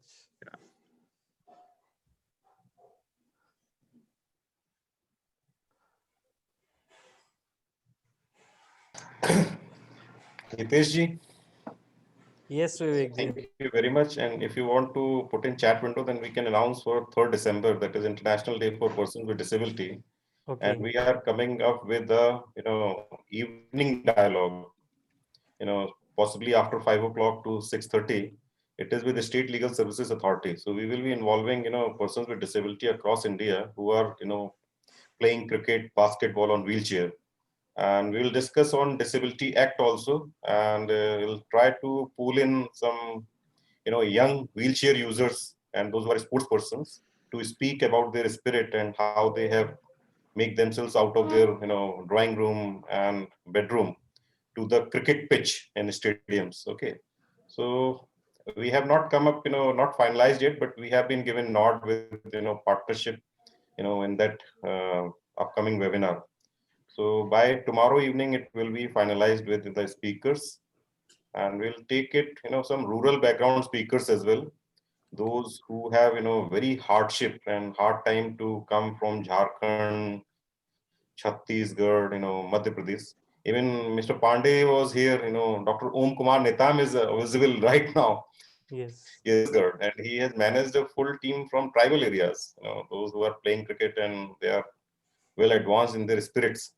Hitesh ji, Yes, Vivek ji. thank you very much. And if you want to put in chat window, then we can announce for 3rd December, that is International Day for Persons with Disability. And Okay. we are coming up with a, evening dialogue, possibly after 5 o'clock to 6:30. It is with the State Legal Services Authority. So we will be involving, persons with disability across India who are, playing cricket, basketball on wheelchair. And we will discuss on Disability Act also, and we'll try to pull in some, young wheelchair users and those who are sports persons to speak about their spirit and how they have make themselves out of their, drawing room and bedroom to the cricket pitch in stadiums. Okay, so we have not come up, not finalized yet, but we have been given nod with, partnership, in that upcoming webinar. So by tomorrow evening, it will be finalized with the speakers, and we'll take it, some rural background speakers as well. Those who have, very hardship and hard time to come from Jharkhand, Chhattisgarh, Madhya Pradesh. Even Mr. Pandey was here, Dr. Om Kumar Netam is visible right now. Yes. Yes, Chhattisgarh, and he has managed a full team from tribal areas, those who are playing cricket and they are well advanced in their spirits.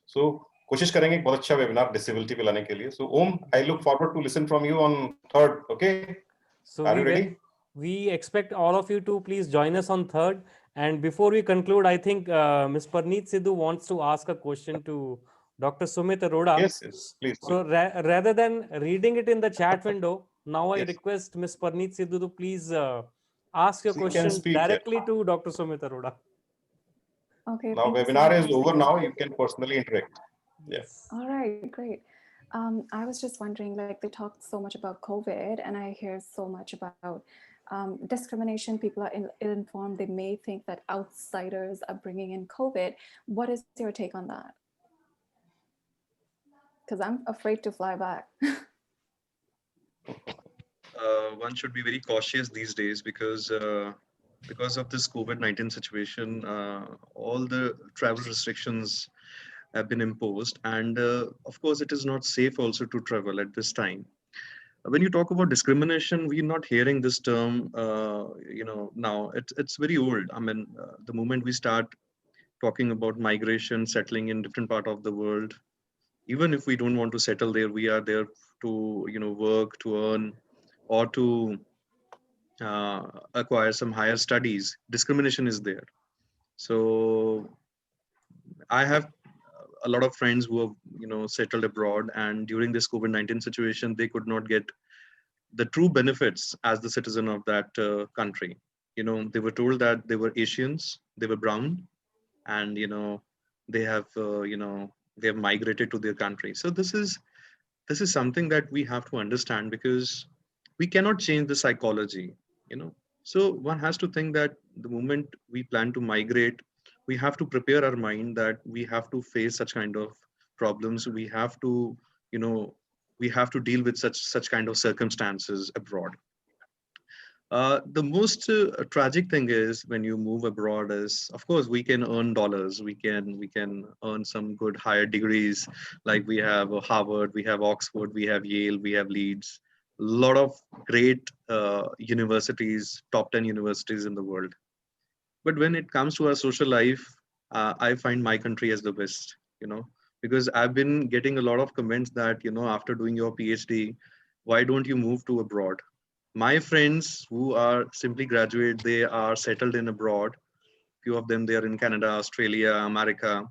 So कोशिश करेंगे बहुत अच्छा webinar disability पे लाने के लिए. So Om, I look forward to listen from you on 3rd. Okay, So are you ready? we expect all of you to please join us on 3rd. And before we conclude, I think Ms. Parneet Sidhu wants to ask a question to Dr. Sumit Arora. Yes, yes, please. So rather than reading it in the chat window, now I Yes. request Ms. Parneet Sidhu to please ask your She can question speak, yeah. directly to Dr. Sumit Arora. Okay, Now thank you so webinar much. is over. Now you can personally interact. Yeah. Yes. All right, great. I was just wondering, like they talked so much about COVID, and I hear so much about discrimination. People are ill-informed. They may think that outsiders are bringing in COVID. What is your take on that? Because I'm afraid to fly back. One should be very cautious these days because of this COVID-19 situation, all the travel restrictions have been imposed, and of course, it is not safe also to travel at this time. When you talk about discrimination, we're not hearing this term, now. It's very old. I mean, the moment we start talking about migration, settling in different part of the world, even if we don't want to settle there, we are there to, work, to earn, or to acquire some higher studies. Discrimination is there. So I have a lot of friends who have, settled abroad, and during this COVID-19 situation, they could not get the true benefits as the citizen of that country. They were told that they were Asians, they were brown, and they have, they have migrated to their country. So this is something that we have to understand, because we cannot change the psychology. So one has to think that the moment we plan to migrate, we have to prepare our mind that we have to face such kind of problems. We have to, we have to deal with such kind of circumstances abroad. The most tragic thing is when you move abroad is, of course, we can earn dollars. We can earn some good higher degrees, like we have Harvard, we have Oxford, we have Yale, we have Leeds. A lot of great universities, top 10 universities in the world. But when it comes to our social life, I find my country as the best. Because I've been getting a lot of comments that, after doing your PhD, why don't you move to abroad? My friends who are simply graduate, they are settled in abroad. Few of them, they are in Canada, Australia, America.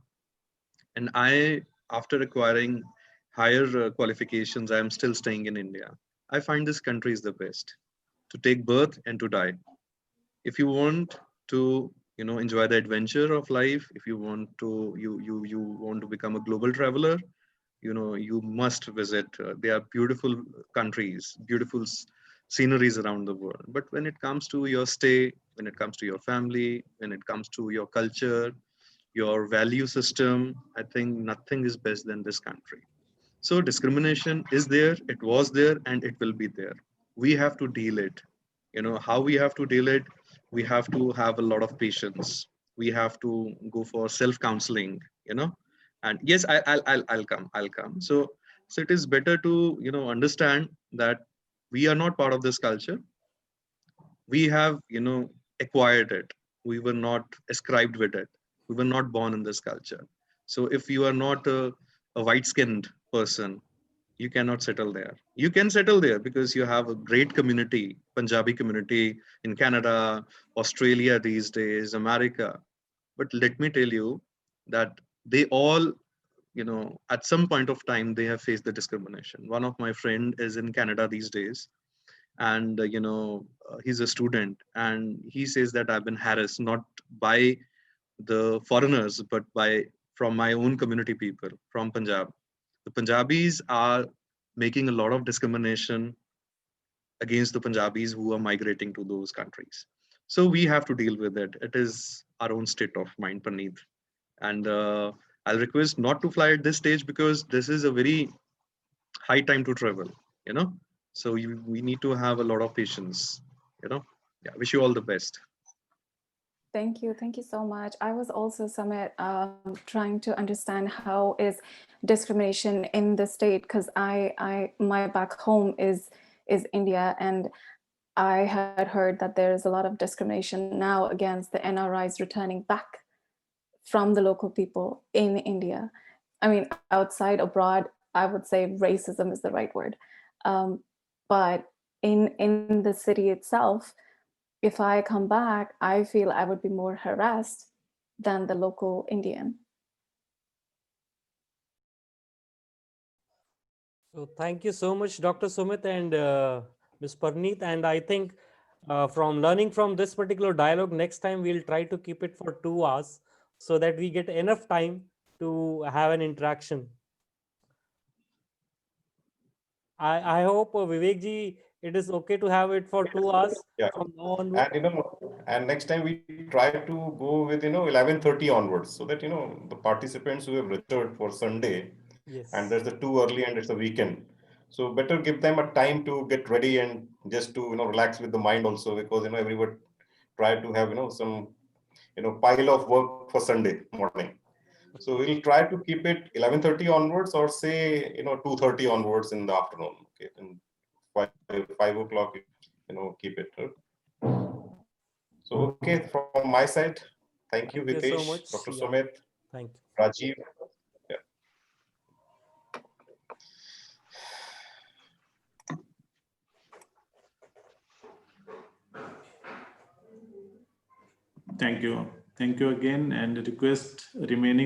And I, after acquiring higher qualifications, I am still staying in India. I find this country is the best to take birth and to die. If you want to, enjoy the adventure of life, if you want to, you want to become a global traveler, you must visit. They are beautiful countries, beautiful sceneries around the world. But when it comes to your stay, when it comes to your family, when it comes to your culture, your value system, I think nothing is best than this country. So discrimination is there, it was there, and it will be there. We have to deal it. How we have to deal it? We have to have a lot of patience. We have to go for self-counseling, and yes, I'll come. So it is better to, understand that we are not part of this culture. We have, acquired it. We were not ascribed with it. We were not born in this culture. So if you are not a white-skinned person, you cannot settle there. You can settle there because you have a great community, Punjabi community in Canada, Australia these days, America. But let me tell you that they all, at some point of time, they have faced the discrimination. One of my friend is in Canada these days, and he's a student, and he says that I've been harassed not by the foreigners, but from my own community people from Punjab. The Punjabis are making a lot of discrimination against the Punjabis who are migrating to those countries. So we have to deal with it. It is our own state of mind, Praneeth. And I'll request not to fly at this stage because this is a very high time to travel, So we need to have a lot of patience, Yeah, wish you all the best. Thank you. Thank you so much. I was also, Sumit, trying to understand how is discrimination in the state, because my back home is India, and I had heard that there is a lot of discrimination now against the NRIs returning back from the local people in India. I mean, outside, abroad, I would say racism is the right word. But in the city itself, if I come back, I feel I would be more harassed than the local Indian. So thank you so much, Dr. Sumit and Ms. Parneet. And I think from learning from this particular dialogue, next time we'll try to keep it for 2 hours so that we get enough time to have an interaction. I hope Vivek ji, it is okay to have it for 2 hours Yeah. from now onward. And next time we try to go with 11:30 onwards, so that the participants who have registered for Sunday, Yes. and there's the too early and it's a weekend, so better give them a time to get ready and just to relax with the mind also, because everyone try to have some pile of work for Sunday morning. So we'll try to keep it 11:30 onwards, or say 2:30 onwards in the afternoon. Okay, and 5 o'clock, keep it. So okay, from my side, thank you, Thank you so Hitesh, much. Dr. Yeah. Sumit, Thank you. Rajiv. Yeah. Thank you. Thank you again, and request remaining